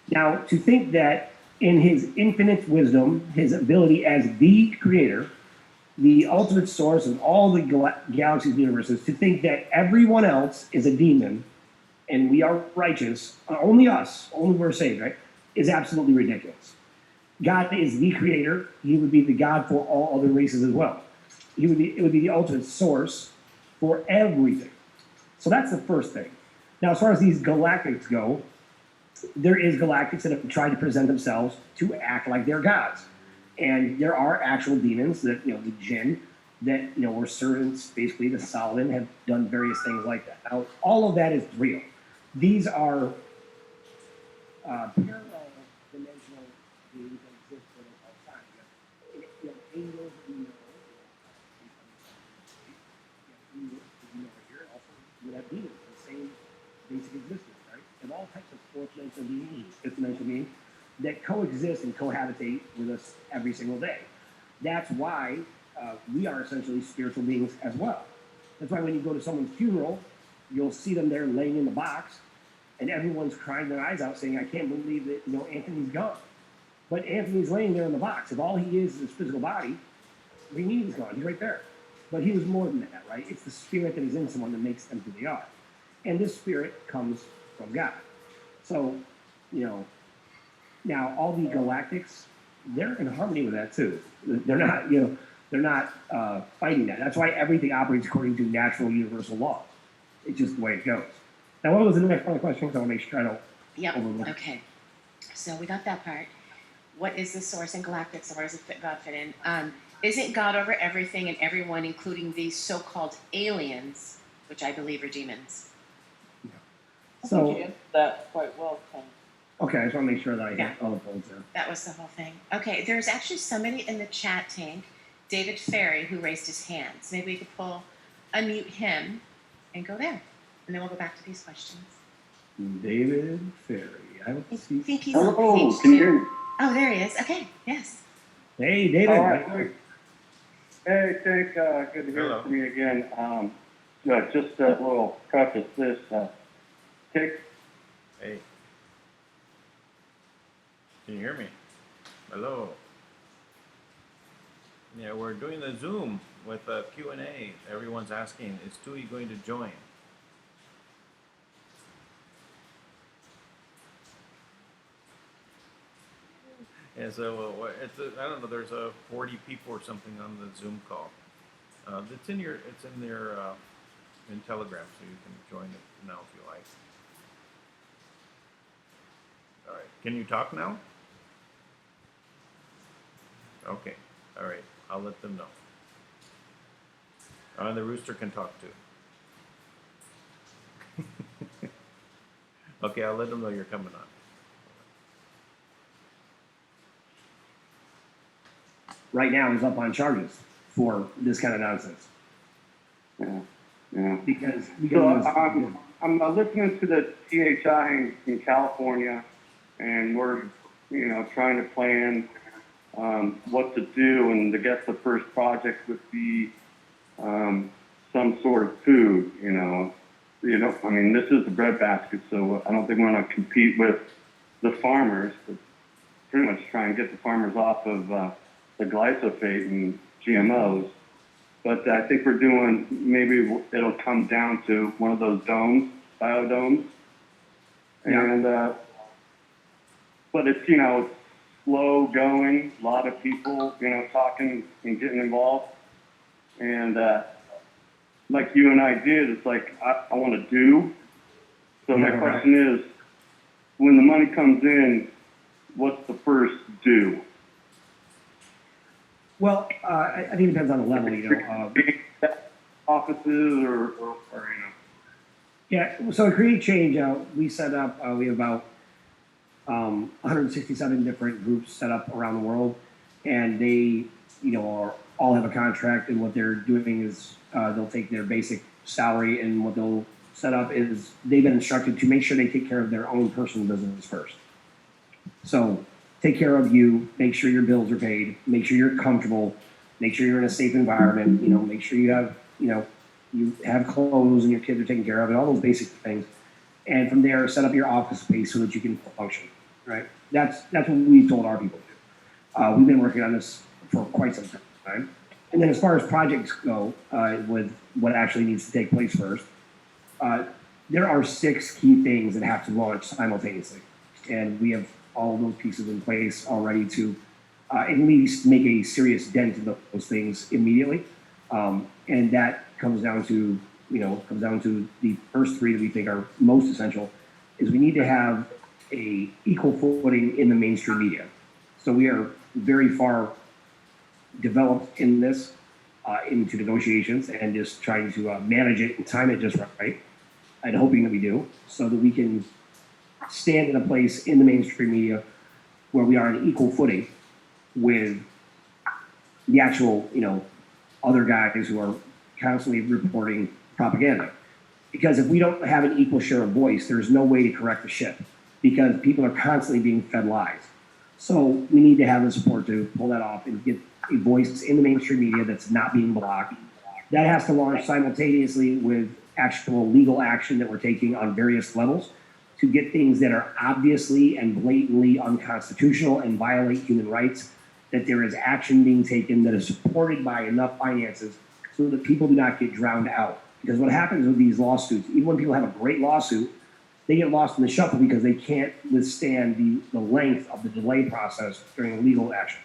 Now, to think that in his infinite wisdom, his ability as the creator, the ultimate source of all the galaxies and universes, to think that everyone else is a demon and we are righteous, only us, only we're saved, right, is absolutely ridiculous. God is the creator. He would be the God for all other races as well. It would be the ultimate source for everything. So that's the first thing. Now, as far as these galactics go, there is galactics that have tried to present themselves to act like they're gods. And there are actual demons that, you know, the jinn, that, you know, were servants basically to Solomon, have done various things like that. Now, all of that is real. These are parallel dimensional beings that exist for us all time. You have angels that we know, you have here, also you have demons, the same basic existence, right? with all types of fourth dimensional beings, fifth dimensional beings that coexist and cohabitate with us every single day. That's why we are essentially spiritual beings as well. That's why when you go to someone's funeral, you'll see them there laying in the box, and everyone's crying their eyes out saying, I can't believe that, Anthony's gone. But Anthony's laying there in the box. If all he is his physical body, we mean he's gone. He's right there. But he was more than that, right? It's the spirit that is in someone that makes them who they are. And this spirit comes from God. So, now all the galactics, they're in harmony with that too. They're not fighting that. That's why everything operates according to natural universal law. It's just the way it goes. Now, what was the next part of the question? Because I want to make sure I don't overlook. Okay. So we got that part. What is the source in galactics? Where does God fit in? Isn't God over everything and everyone, including these so-called aliens, which I believe are demons? I think So, you answered that quite well, Ken. okay, I just want to make sure that I hit all the points there. That was the whole thing. Okay, there's actually somebody in the chat tank, David Ferry, who raised his hand. So maybe we could unmute him and go there. And then we'll go back to these questions. David Ferry. I don't I see. think he's on Hello, page can you 2. hear me? Oh, there he is. Okay, yes. Hey, David. All right, great. Hey, Dick, good to hear Hello. from you again. Just a little preface this. Dick, Hey. Can you hear me? Hello. Yeah, we're doing the Zoom with a Q&A. Everyone's asking, is Tui going to join? Yeah, so I don't know. There's 40 people or something on the Zoom call. It's in in Telegram, so you can join it now if you like. All right. Can you talk now? Okay. All right. I'll let them know. The rooster can talk too. Okay, I'll let them know you're coming on. Right now, he's up on charges for this kind of nonsense. yeah. Because So I'm listening to the THI in California, and we're, trying to plan what to do, and I guess the first project would be some sort of food, I mean, this is the breadbasket, so I don't think we're going to compete with the farmers, but pretty much try and get the farmers off of the glyphosate and GMOs. But I think we're doing, maybe it'll come down to one of those domes, biodomes. And, but it's, it's slow going, a lot of people, talking and getting involved. And like you and I did, it's like, I want to do. So my question is, when the money comes in, what's the first do? Well, I think it depends on the level, Offices or. Yeah, so at Create Change, we set up, we have about 167 different groups set up around the world, and they, all have a contract, and what they're doing is they'll take their basic salary, and what they'll set up is they've been instructed to make sure they take care of their own personal business first. So take care of you, make sure your bills are paid, make sure you're comfortable, make sure you're in a safe environment, make sure you have, you have clothes and your kids are taken care of and all those basic things. And from there, set up your office space so that you can function, right? That's what we've told our people to do. We've been working on this for quite some time. And then as far as projects go, with what actually needs to take place first, there are 6 key things that have to launch simultaneously. And we have all of those pieces in place already to at least make a serious dent in those things immediately. And that comes down to, the first 3 that we think are most essential is we need to have a equal footing in the mainstream media. So we are very far developed in this, into negotiations and just trying to manage it and time it just right, and hoping that we do, so that we can stand in a place in the mainstream media where we are on equal footing with the actual, other guys who are constantly reporting propaganda. Because if we don't have an equal share of voice, there's no way to correct the ship because people are constantly being fed lies. So we need to have the support to pull that off and get a voice in the mainstream media that's not being blocked. That has to launch simultaneously with actual legal action that we're taking on various levels to get things that are obviously and blatantly unconstitutional and violate human rights, that there is action being taken that is supported by enough finances so that people do not get drowned out. Because what happens with these lawsuits, even when people have a great lawsuit, they get lost in the shuffle because they can't withstand the length of the delay process during legal action.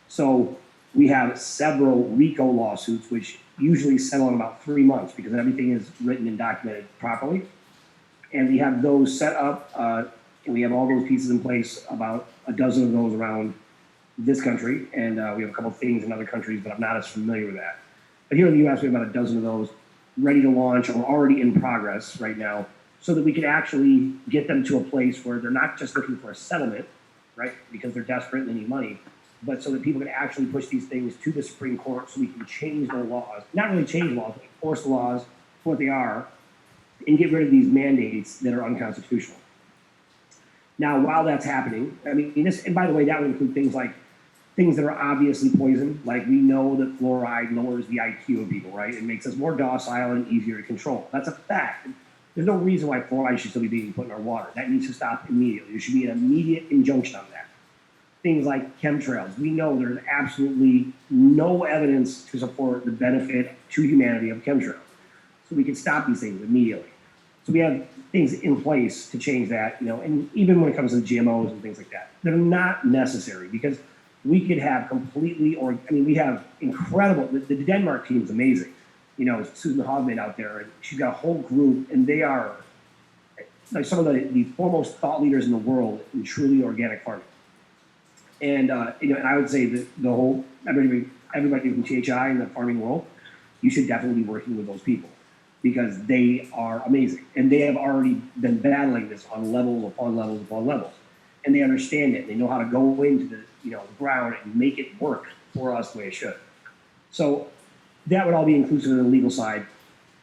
So we have several RICO lawsuits, which usually settle in about 3 months because everything is written and documented properly. And we have those set up, and we have all those pieces in place, about a dozen of those around this country. And we have a couple of things in other countries, but I'm not as familiar with that. But here in the US, we have about a dozen of those ready to launch or already in progress right now, so that we can actually get them to a place where they're not just looking for a settlement, right, because they're desperate and they need money, but so that people can actually push these things to the Supreme Court so we can change their laws, not really change laws, but enforce the laws for what they are, and get rid of these mandates that are unconstitutional. Now, while that's happening, I mean, this, and by the way, that would include things like things that are obviously poison, like we know that fluoride lowers the IQ of people, right? It makes us more docile and easier to control. That's a fact. There's no reason why fluoride should still be being put in our water. That needs to stop immediately. There should be an immediate injunction on that. Things like chemtrails. We know there's absolutely no evidence to support the benefit to humanity of chemtrails. So we can stop these things immediately. So we have things in place to change that, and even when it comes to GMOs and things like that, they're not necessary because we could have we have incredible, the Denmark team is amazing. Susan Hogman out there, and she's got a whole group, and they are like some of the foremost thought leaders in the world in truly organic farming. And and I would say that the whole everybody from THI in the farming world, you should definitely be working with those people because they are amazing, and they have already been battling this on levels upon levels upon levels, and they understand it. They know how to go into the the ground and make it work for us the way it should. So that would all be inclusive of the legal side.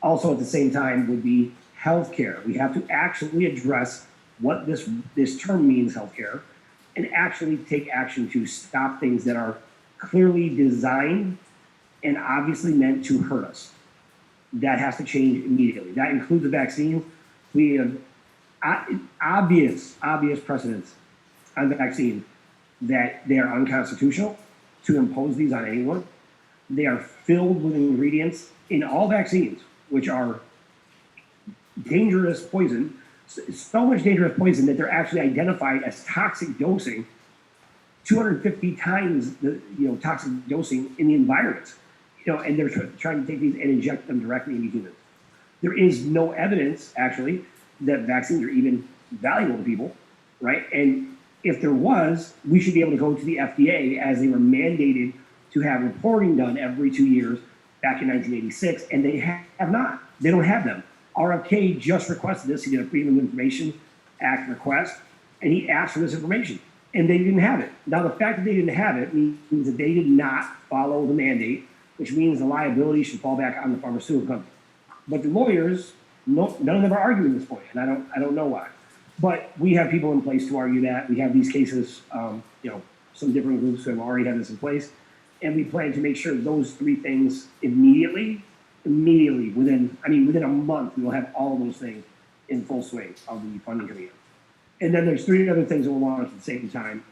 Also, at the same time, would be healthcare. We have to actually address what this term means, healthcare, and actually take action to stop things that are clearly designed and obviously meant to hurt us. That has to change immediately. That includes the vaccine. We have obvious precedents on the vaccine that they are unconstitutional to impose these on anyone. They are filled with ingredients in all vaccines, which are dangerous poison, so much dangerous poison that they're actually identified as toxic dosing, 250 times the toxic dosing in the environment. And they're trying to take these and inject them directly into humans. There is no evidence, actually, that vaccines are even valuable to people, right? And if there was, we should be able to go to the FDA as they were mandated to have reporting done every 2 years back in 1986, and they have not. They don't have them. RFK just requested this. He did a Freedom of Information Act request, and he asked for this information, and they didn't have it. Now, the fact that they didn't have it means that they did not follow the mandate, which means the liability should fall back on the pharmaceutical company. But the lawyers, none of them are arguing this point, and I don't know why. But we have people in place to argue that. We have these cases, some different groups who have already had this in place, and we plan to make sure those three things immediately, within a month, we will have all of those things in full swing of the funding coming in. And then there's three other things that we'll launch at the same time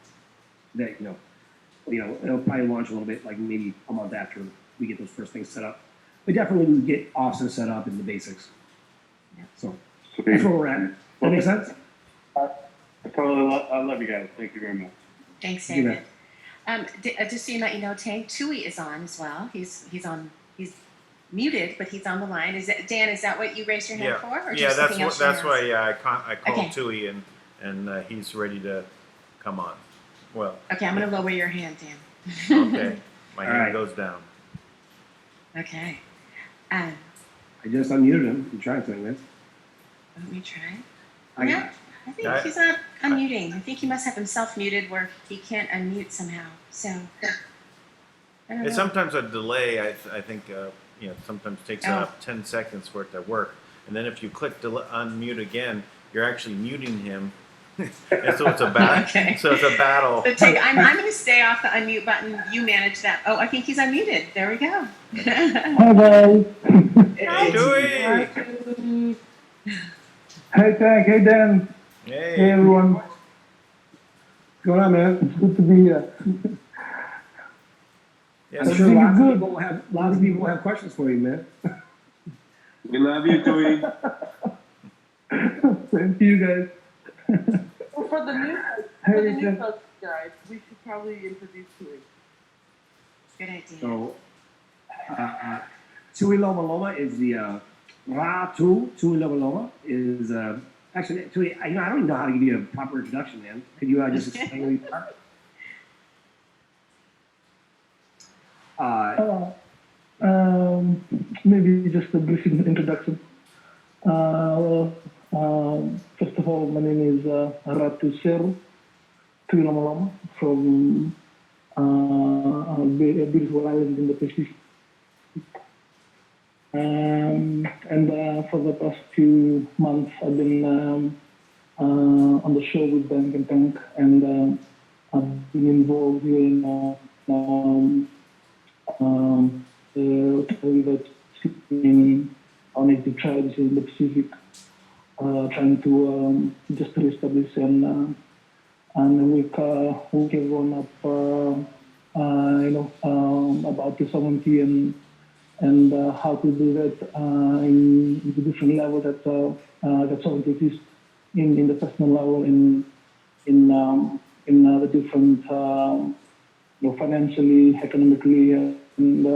that, it'll probably launch a little bit, like maybe a month after we get those first things set up. But definitely we get offices set up in the basics. Yeah. So that's where we're at. That make sense? I love you guys. Thank you very much. Thanks, David. Just so you know, Tank Tui is on as well. He's muted, but he's on the line. Dan? Is that what you raised your hand for? Or just something else that's why I called Okay. Tui and he's ready to come on. Well, Okay, I'm going to lower your hand, Dan. okay, my All hand right. goes down. Okay. I just unmuted him. I'm trying something, man. Let me try. I No, I think I- he's not unmuting. I think he must have himself muted where he can't unmute somehow. So, I don't know. It's sometimes a delay. I think sometimes takes Oh. about 10 seconds for it to work. and then if you click to unmute again, you're actually muting him. And so it's a battle. Okay. So it's a battle. So I'm going to stay off the unmute button. You manage that. Oh, I think he's unmuted. There we go. Hi guys. Hey, Dewey! Hey Tank. Hey Dan. Hey Hey. everyone. What's going on, man? It's good to be here. Yes, I'm sir. sure Everything lots is of good. people will have questions for you, man. We love you, Dewey. Same to you guys. Well, for the new Hey, folks, guys, we should probably introduce you. Good idea. So, Tui Loma Loma is the Tui Loma Loma is actually Tui. I don't even know how to give you a proper introduction, man. Could you just explain who you are? Maybe just a brief introduction. First of all, my name is Ratu Seru Tuilamalama from a beautiful island in the Pacific. And for the past few months, I've been on the show with Bank and Tank, and I've been involved in in our native tribes in the Pacific, trying to just reestablish and wake everyone up, about the sovereignty and how to do that in the different level that sovereignty exists in the personal level, in the different financially, economically, and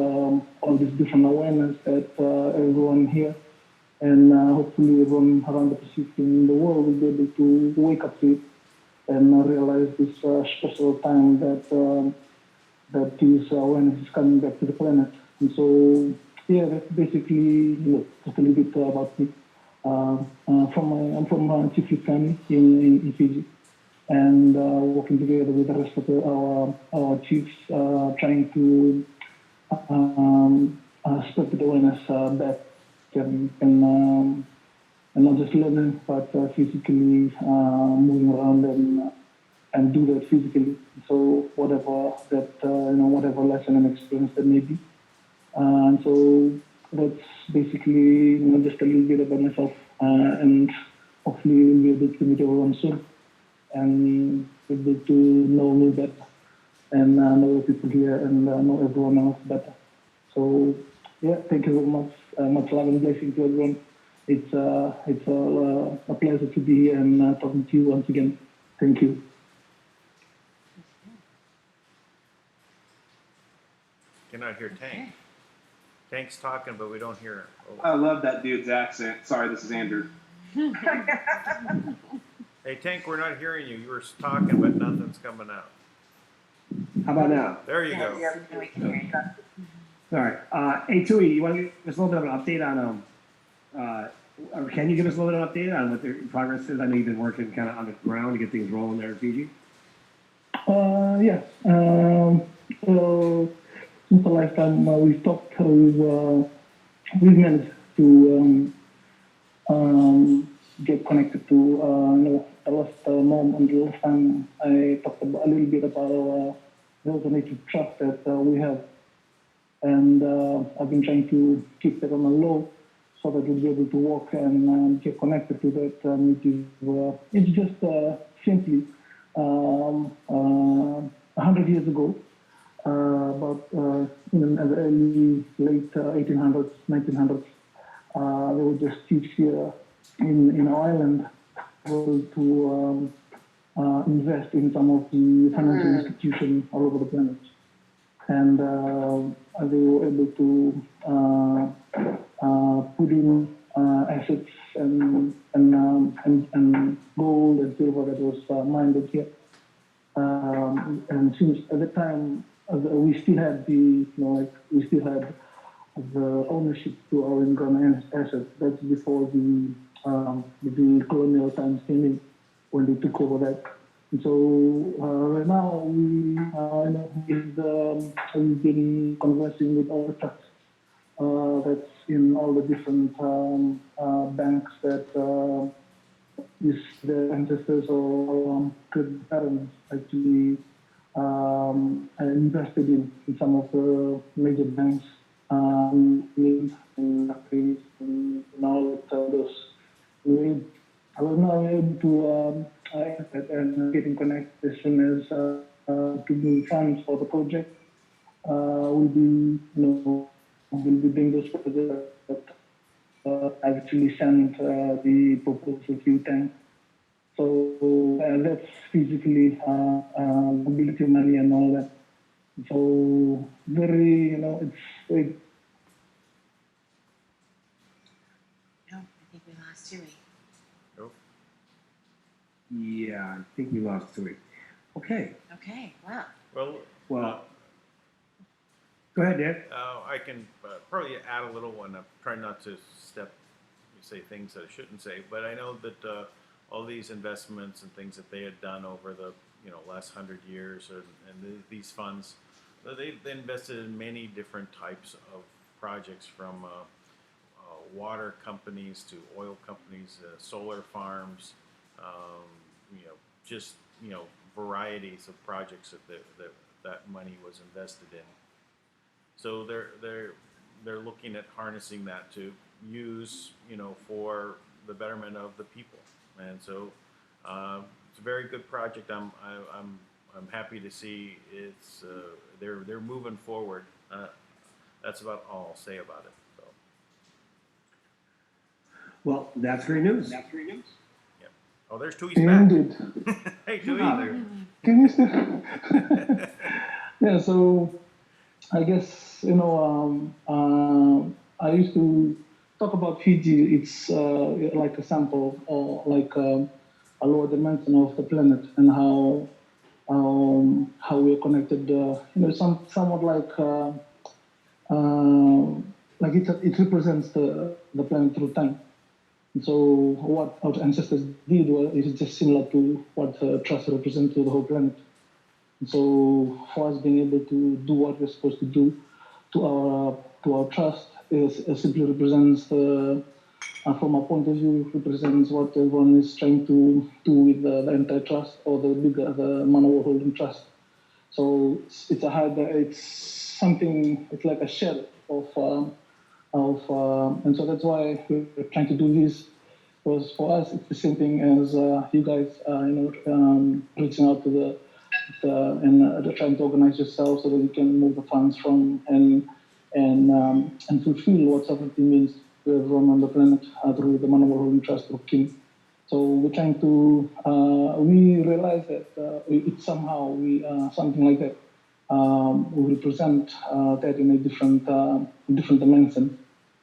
all this different awareness that everyone here and hopefully everyone around the Pacific in the world will be able to wake up to it and realize this special time that this awareness is coming back to the planet. And so, yeah, that's basically just a little bit about me. I'm from a Chiefly family in Fiji, and working together with the rest of our chiefs, trying to spread the awareness back and not just learning, but physically moving around and do that physically. So whatever that whatever lesson and experience that may be. And so that's basically just a little bit about myself, and hopefully we'll be able to meet everyone soon and be able to know me better and know the people here and know everyone else better. So yeah, thank you very much. Much love and blessing to everyone. It's a pleasure to be here and talking to you once again. Thank you. Cannot hear Tank. Tank's talking, but we don't hear him. Oh. I love that dude's accent. Sorry, this is Andrew. Hey, Tank, we're not hearing you. You were talking, but nothing's coming out. How about now? There you go. Now we can hear you. All right. Hey, Tui, you want to give us a little bit of an update on, or can you give us a little bit of an update on what the progress is? I know you've been working kind of on the ground to get things rolling there in Fiji. Yeah. So since the last time we talked, we've managed to get connected to the last moment. The last time I talked a little bit about the native trust that we have. And I've been trying to keep that on a low so that we'll be able to walk and get connected to that. It's just simply 100 years ago, about in the early, late 1800s, 1900s, there were just chiefs here in our island able to invest in some of the financial institutions all over the planet. And they were able to put in assets and gold and silver that was mined here. And since at the time we still had the ownership to our income assets. That's before the colonial times came in when they took over that. And so right now we've been conversing with all the trusts that's in all the different banks that is the ancestors or parents actually invested in some of the major banks in countries and all those. I was not able to and getting connected as soon as to the funds for the project. We'll be doing this project. I actually sent the proposal to you. So that's physically mobility money and all that. So very, it's very. No, I think we lost Tui. Nope. Yeah, I think we lost Tui. Okay. Okay, wow. Well, Go ahead, Dan. I can probably add a little one. I'm trying not to say things that I shouldn't say, but I know that all these investments and things that they had done over the last 100 years, and these funds, they invested in many different types of projects, from water companies to oil companies, solar farms, just varieties of projects that money was invested in. So they're looking at harnessing that to use for the betterment of the people, and so it's a very good project. I'm happy to see they're moving forward. That's about all I'll say about it. So. Well, that's great news. Yeah. Oh, there's Tui's back. Indeed. Hey, Tui. Can you still? Yeah. So I guess I used to talk about Fiji. It's like a sample or like a lower dimension of the planet, and how we are connected. Somewhat like it represents the planet through time. So what our ancestors did is just similar to what trust represents to the whole planet. So for us being able to do what we're supposed to do to our trust is simply represents, from our point of view, represents what everyone is trying to do with the entire trust, or the Manna World Holding Trust. So it's like a shell and so that's why we're trying to do this. Because for us, it's the same thing as you guys, reaching out to and trying to organize yourself so that you can move the funds from and fulfill what sovereignty means to everyone on the planet through the Manna World Holding Trust of King. So we're trying to, we realize that it's somehow something like that. We represent that in a different dimension.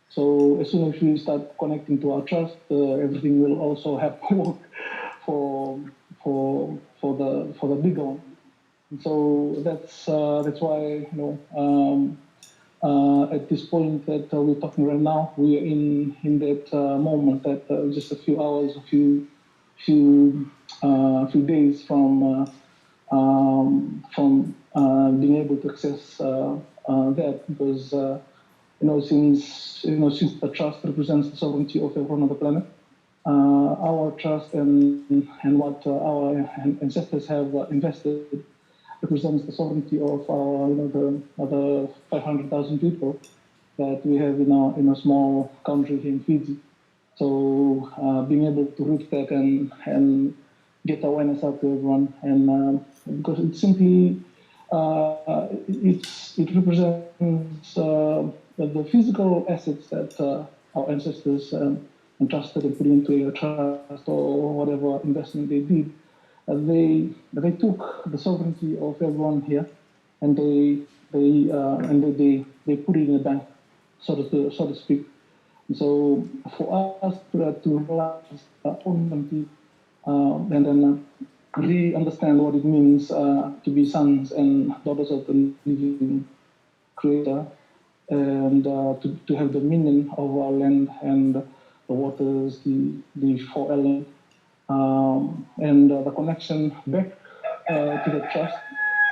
So as soon as we start connecting to our trust, everything will also have work for the bigger one. So that's why at this point that we're talking right now, we are in that moment that just a few hours, a few days from being able to access that, because since the trust represents the sovereignty of everyone on the planet, our trust and what our ancestors have invested represents the sovereignty of our the other 500,000 people that we have in a small country here in Fiji. So being able to reach that and get awareness out to everyone, and because it simply it represents the physical assets that our ancestors entrusted and put into a trust or whatever investment they did. They took the sovereignty of everyone here, and they put it in a bank, so to speak. And so for us to realize our own sovereignty, and then really understand what it means to be sons and daughters of the living Creator, and to have dominion over our land and the waters, the four elements, and the connection back to the trust.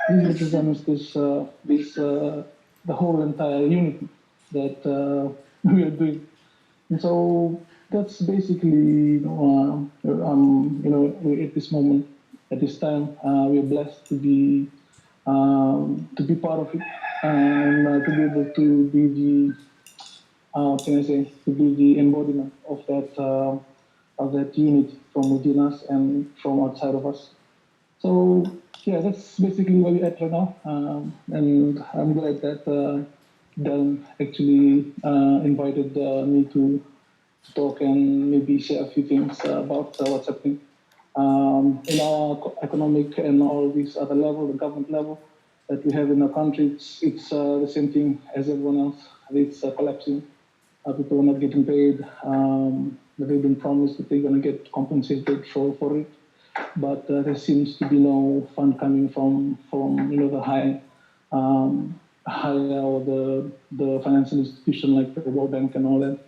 This represents the whole entire unity that we are doing. And so that's basically, at this moment, at this time, we are blessed to be part of it and to be able to be the, can I say, to be the embodiment of that unity from within us and from outside of us. So yeah, that's basically where we're at right now, and I'm glad that Dan actually invited me to talk and maybe share a few things about what's happening in our economic and all these other level, the government level that we have in our country. It's the same thing as everyone else. It's collapsing. People are not getting paid. They've been promised that they're going to get compensated for it, but there seems to be no fund coming from the higher or the financial institution like the World Bank and all that.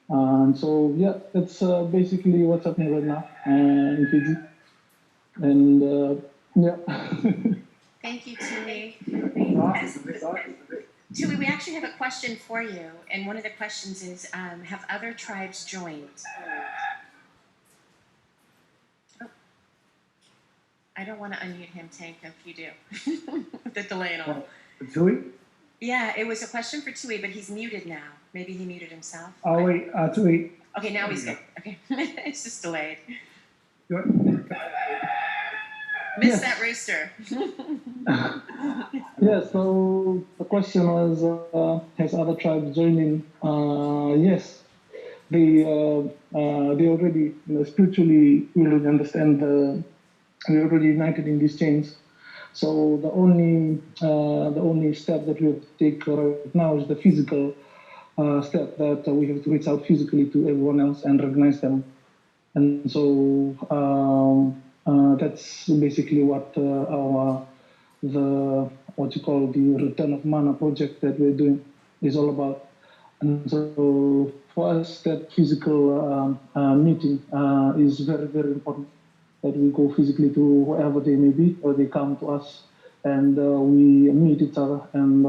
And so yeah, that's basically what's happening right now in Fiji. And yeah. Thank you, Tui. Awesome. Tui, we actually have a question for you, and one of the questions is, have other tribes joined? Oh. I don't want to unmute him, Tank, if you do. The delay and all. Tui? Yeah, it was a question for Tui, but he's muted now. Maybe he muted himself. Oh, wait, Tui. Okay, now he's good. Okay, it's just delayed. Miss that rooster. Yeah, so the question was, has other tribes joined in? Yes, they already spiritually we already understand we're already united in these chains. So the only step that we have to take right now is the physical step that we have to reach out physically to everyone else and recognize them. And so that's basically what the Return of Manna project that we're doing is all about. And so for us, that physical meeting is very, very important. That we go physically to wherever they may be, or they come to us, and we meet each other and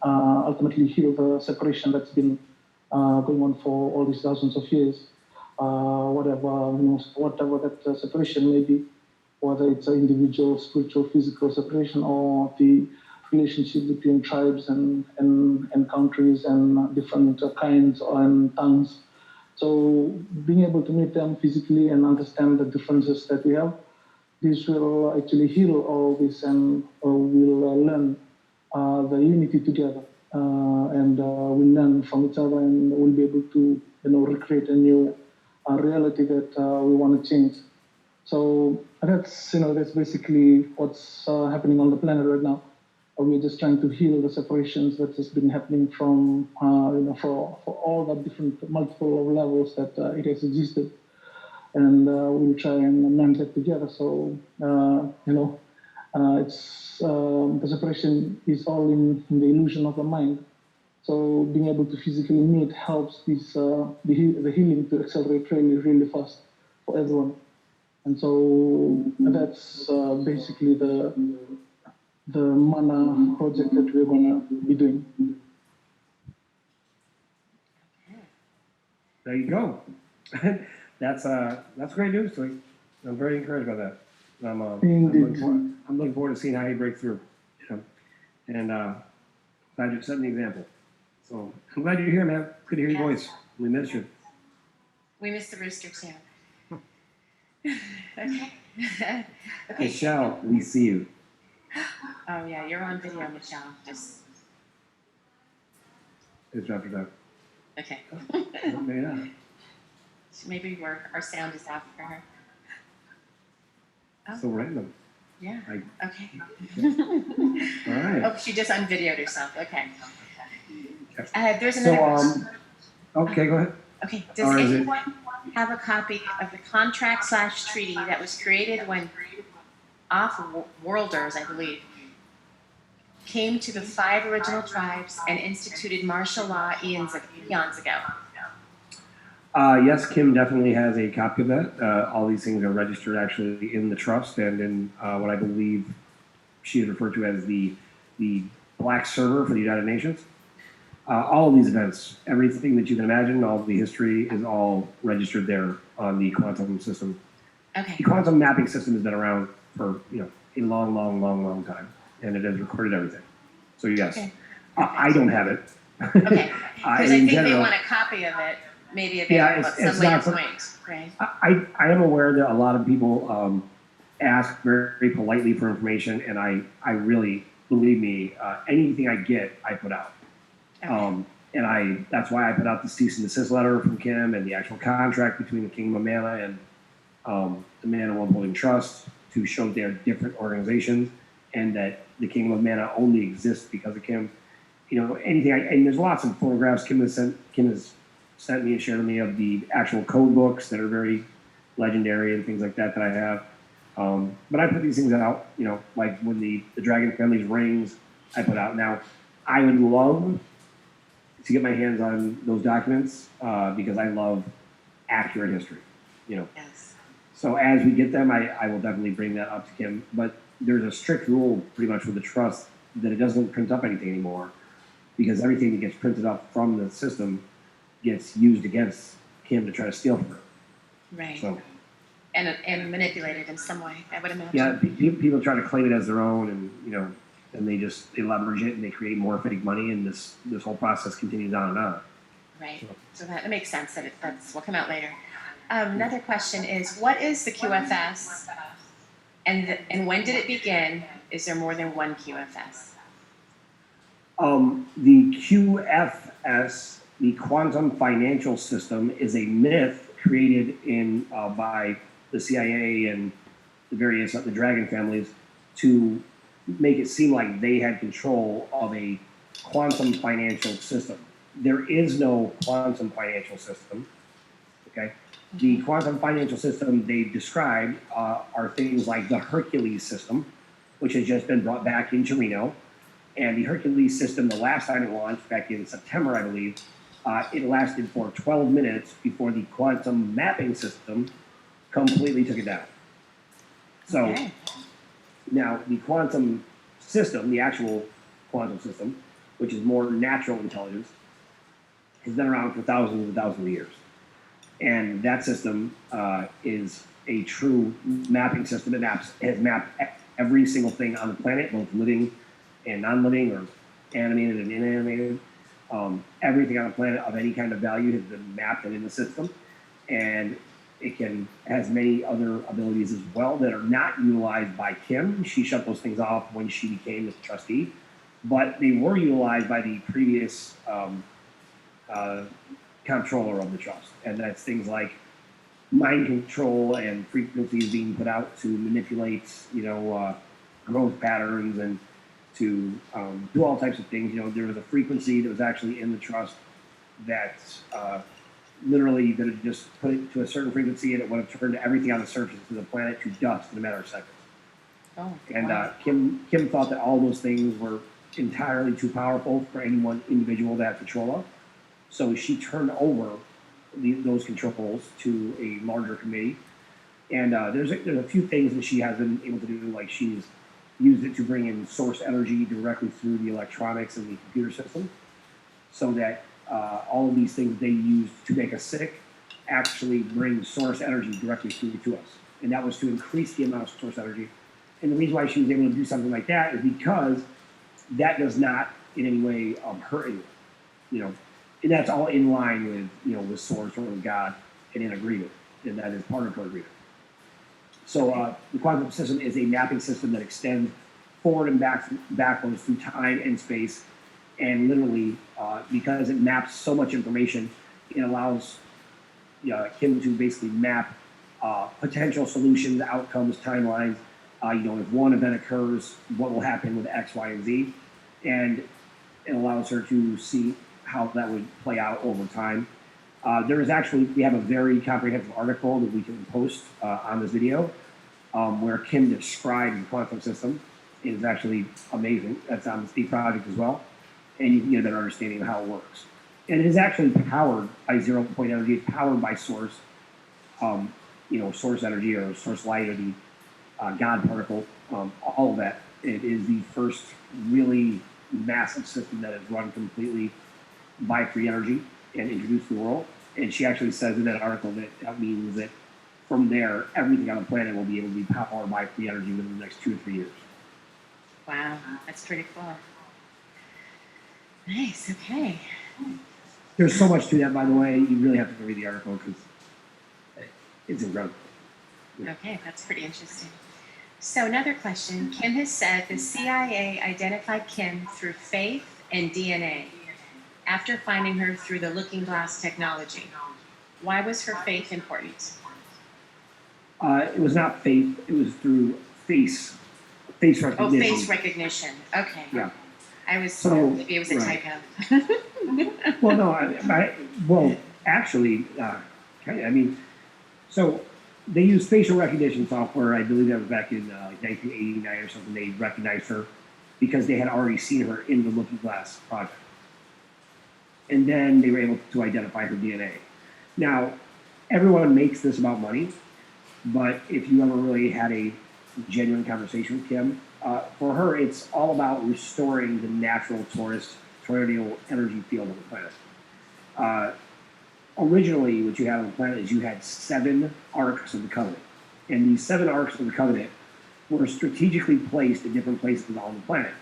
ultimately heal the separation that's been going on for all these thousands of years. Whatever that separation may be, whether it's an individual, spiritual, physical separation, or the relationship between tribes and countries and different kinds and tongues. So being able to meet them physically and understand the differences that we have, this will actually heal all this, and we'll learn the unity together, and we'll learn from each other, and we'll be able to recreate a new reality that we want to change. So that's basically what's happening on the planet right now. We're just trying to heal the separations that has been happening from for all the different multiple levels that it has existed, and we'll try and mend that together. So it's the separation is all in the illusion of the mind. So being able to physically meet helps this the healing to accelerate really, really fast for everyone. And so that's basically the Manna project that we're gonna be doing. There you go. That's great news, Tui. I'm very encouraged by that. I'm looking forward to seeing how you break through. And glad you're setting the example. So I'm glad you're here, man. Good to hear your voice. We miss you. We missed the rooster too. Okay. Okay. Michelle, we see you. Oh yeah, you're on video, Michelle. Just It's after that. okay. Yeah. Maybe our sound is off for her. Oh, So random. yeah. Okay. All right. Oh, she just unvideoed herself. Okay. There's So another. okay, go ahead. Okay. Does Or is it- anyone have a copy of the contract/treaty that was created when off-worlders, I believe, came to the 5 original tribes and instituted martial law eons ago? Yes, Kim definitely has a copy of that. All these things are registered actually in the trust and in what I believe she is referred to as the Black Server for the United Nations. All of these events, everything that you can imagine, all the history is all registered there on the quantum system. Okay. The quantum mapping system has been around for a long time, and it has recorded everything. So yes, Okay. I don't have it. Okay. Because I think they general, want a copy of it, maybe Yeah, available it's at some later not point, right? I am aware that a lot of people ask very politely for information, and I really, believe me, anything I get, I put out. Okay. And that's why I put out the cease and desist letter from Kim and the actual contract between the Kingdom of Manna and the Manna World Holding Trust to show they're different organizations and that the Kingdom of Manna only exists because of Kim. Anything, and there's lots of photographs Kim has sent me and shared with me of the actual code books that are very legendary and things like that I have. But I put these things out, like when the Dragon Family's rings, I put out. Now, I would love to get my hands on those documents because I love accurate history, Yes. So as we get them, I will definitely bring that up to Kim. But there's a strict rule pretty much with the trust that it doesn't print up anything anymore because everything that gets printed up from the system gets used against Kim to try to steal from her. Right. So, And manipulated in some way, I would imagine. yeah, people try to claim it as their own, and they leverage it and they create more fake money, and this whole process continues on and on. Right. So that makes sense that that's will come out later. Another question is, what is the QFS, and when did it begin? Is there more than one QFS? The QFS, the Quantum Financial System, is a myth created by the CIA and the Dragon families to make it seem like they had control of a quantum financial system. There is no quantum financial system. Okay, the quantum financial system they described are things like the Hercules system, which has just been brought back into Reno. And the Hercules system, the last time it launched back in September, I believe, it lasted for 12 minutes before the quantum mapping system completely took it down. So Okay. now the quantum system, the actual quantum system, which is more natural intelligence, has been around for thousands and thousands of years. And that system is a true mapping system. It has mapped every single thing on the planet, both living and non-living, or animated and inanimated. Everything on the planet of any kind of value has been mapped and in the system. And it has many other abilities as well that are not utilized by Kim. She shut those things off when she became the trustee, but they were utilized by the previous comptroller of the trust. And that's things like mind control and frequencies being put out to manipulate, growth patterns and to do all types of things. There was a frequency that was actually in the trust that literally you could have just put it to a certain frequency and it would have turned everything on the surface of the planet to dust in a matter of seconds. Oh, And wow. Kim thought that all those things were entirely too powerful for any one individual to have control of. So she turned over those controls to a larger committee. And there's a few things that she has been able to do, like she's used it to bring in source energy directly through the electronics and the computer system, so that all of these things they use to make us sick actually bring source energy directly through to us. And that was to increase the amount of source energy. And the reason why she was able to do something like that is because that does not in any way hurt anyone. And that's all in line with source or with God and in agreement. And that is part of her agreement. So the quantum system is a mapping system that extends forward and backwards through time and space. And literally, because it maps so much information, it allows Kim to basically map potential solutions, outcomes, timelines. If one event occurs, what will happen with X, Y, and Z. And it allows her to see how that would play out over time. We have a very comprehensive article that we can post on this video where Kim describes the quantum system. It is actually amazing. That's on the Speed Project as well. And you can get a better understanding of how it works. And it is actually powered by zero-point energy. It's powered by source, source energy or source light or the God particle, all of that. It is the first really massive system that is run completely buy free energy and introduce the world. And she actually says in that article that that means that from there, everything on the planet will be able to be powered by free energy within the next 2 or 3 years. Wow, that's pretty cool. Nice. Okay. There's so much to that, by the way. You really have to read the article because it's incredible. Okay, that's pretty interesting. So another question. Kim has said the CIA identified Kim through faith and DNA after finding her through the looking glass technology. Why was her faith important? It was not faith. It was through face recognition. Oh, face recognition. Okay. Yeah. I was, maybe it was a right. typo. Well, no, actually, I mean, so they used facial recognition software. I believe that was back in 1989 or something. They recognized her because they had already seen her in the Looking Glass project. And then they were able to identify her DNA. Now, everyone makes this about money, but if you ever really had a genuine conversation with Kim, for her, it's all about restoring the natural tornadial energy field of the planet. Originally, what you had on the planet is you had 7 Arks of the Covenant. And these 7 Arks of the Covenant were strategically placed in different places on the planet.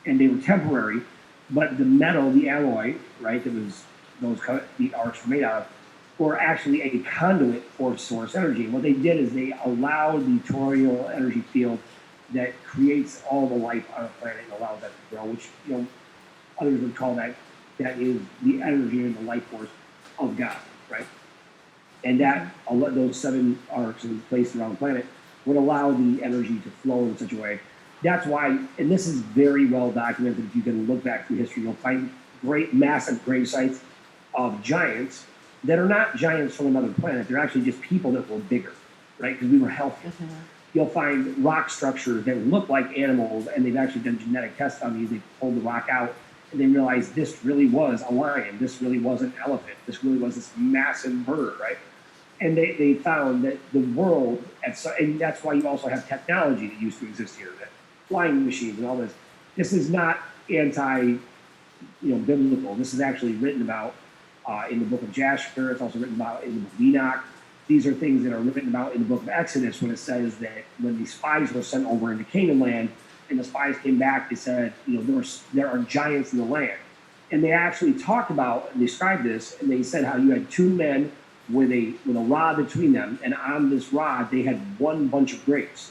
And they were temporary, but the metal, the alloy, right, that was the Arks were made out of, were actually a conduit for source energy. And what they did is they allowed the tornadial energy field that creates all the life on the planet and allows that to grow, which, others would call that is the energy and the life force of God, right? And that, those 7 arcs placed around the planet would allow the energy to flow in such a way. That's why, and this is very well documented. If you can look back through history, you'll find great, massive grave sites of giants that are not giants from another planet. They're actually just people that were bigger, right? Because we were healthier. Mm-hmm. You'll find rock structures that look like animals, and they've actually done genetic tests on these. They pulled the rock out, and they realized this really was a lion. This really was an elephant. This really was this massive bird, right? And they found that the world, and that's why you also have technology that used to exist here, that flying machines and all this. This is not biblical. This is actually written about in the book of Jasher. It's also written about in the book of Enoch. These are things that are written about in the book of Exodus when it says that when the spies were sent over into Canaan land and the spies came back, they said, there are giants in the land. And they actually talked about and described this, and they said how you had 2 men with a rod between them, and on this rod they had one bunch of grapes.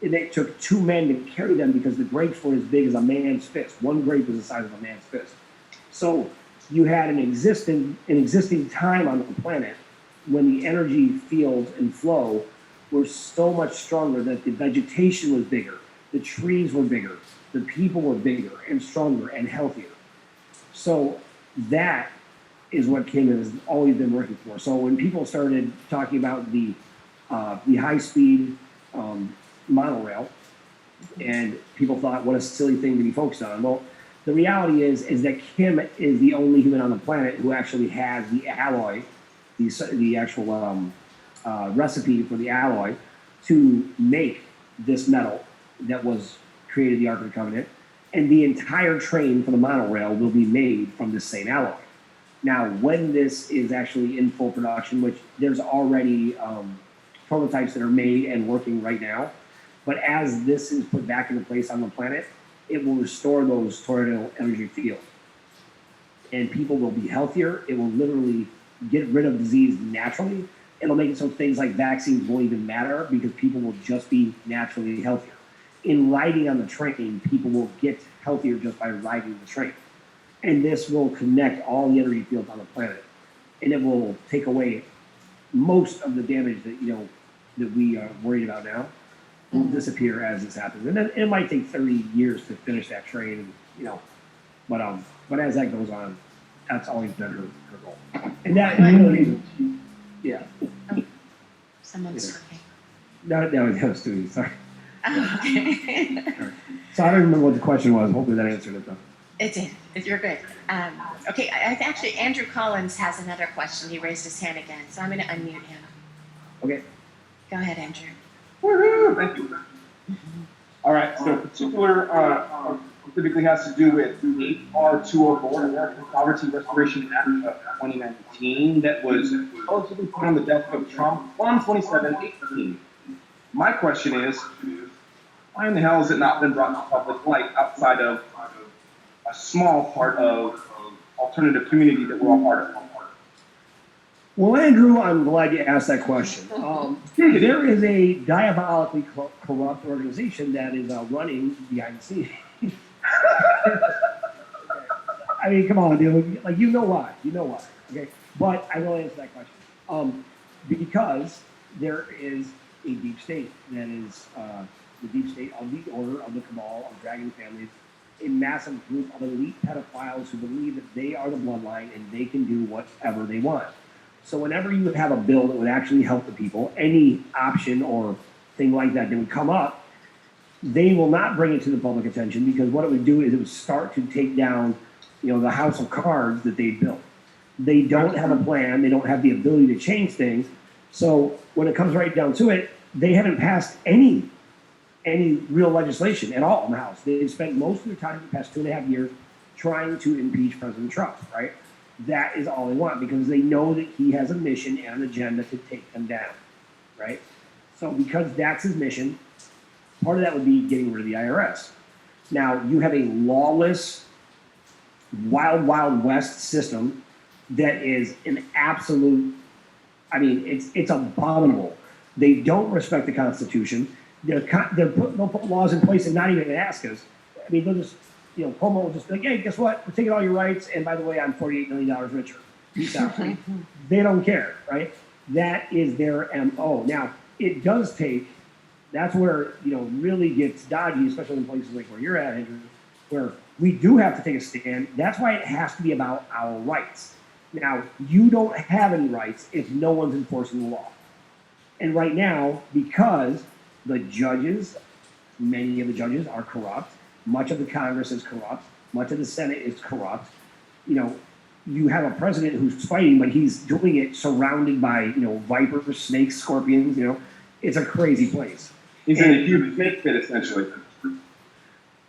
And it took 2 men to carry them because the grapes were as big as a man's fist. One grape was the size of a man's fist. So you had an existing time on the planet when the energy fields and flow were so much stronger that the vegetation was bigger, the trees were bigger, the people were bigger and stronger and healthier. So that is what Kim has always been working for. So when people started talking about the high-speed monorail, and people thought, what a silly thing to be focused on. Well, the reality is that Kim is the only human on the planet who actually has the alloy, the actual recipe for the alloy to make this metal that was created the Ark of the Covenant, and the entire train for the monorail will be made from this same alloy. Now, when this is actually in full production, which there's already prototypes that are made and working right now, but as this is put back into place on the planet, it will restore those tornadial energy fields. And people will be healthier. It will literally get rid of disease naturally. It'll make it so things like vaccines won't even matter because people will just be naturally healthier. In riding on the train, people will get healthier just by riding the train. And this will connect all the energy fields on the planet. And it will take away most of the damage that, that we are worried about now will disappear as this happens. And then it might take 30 years to finish that train, but as that goes on, that's always been her goal. And that really, yeah. Oh, someone's talking. That was Stevie, sorry. Oh, okay. So I don't remember what the question was. Hopefully that answered it though. It did. You're good. Okay, actually, Andrew Collins has another question. He raised his hand again, so I'm going to unmute him. Okay. Go ahead, Andrew. Woohoo! Thank you. All right, so particular specifically has to do with HR 204, American Poverty Restoration Act of 2019, that was supposedly put on the desk of Trump on 27/18. My question is, why in the hell has it not been brought to public light outside of a small part of alternative community that we're all part of? Well, Andrew, I'm glad you asked that question. There is a diabolically corrupt organization that is running behind the scenes. I mean, come on, dude. Like, you know why. Okay? But I will answer that question. Because there is a deep state that is the deep state of the order of the cabal of dragon families, a massive group of elite pedophiles who believe that they are the bloodline and they can do whatever they want. So whenever you would have a bill that would actually help the people, any option or thing like that would come up, they will not bring it to the public attention, because what it would do is it would start to take down, the house of cards that they built. They don't have a plan. They don't have the ability to change things. So when it comes right down to it, they haven't passed any real legislation at all in the House. They've spent most of their time the past 2.5 years trying to impeach President Trump, right? That is all they want, because they know that he has a mission and an agenda to take them down, right? So because that's his mission, part of that would be getting rid of the IRS. Now, you have a lawless, wild, wild west system that is an absolute, it's abominable. They don't respect the Constitution. They'll put laws in place and not even ask us. They'll just, Cuomo will just be like, hey, guess what? We're taking all your rights, and by the way, I'm $48 million richer. Peace out. They don't care, right? That is their MO. Now, it does take, that's where, really gets dodgy, especially in places like where you're at, Andrew, where we do have to take a stand. That's why it has to be about our rights. Now, you don't have any rights if no one's enforcing the law. And right now, because the judges, many of the judges are corrupt, much of the Congress is corrupt, much of the Senate is corrupt, you have a president who's fighting, but he's doing it surrounded by, vipers, snakes, scorpions, it's a crazy place. He's in a huge snake pit, essentially.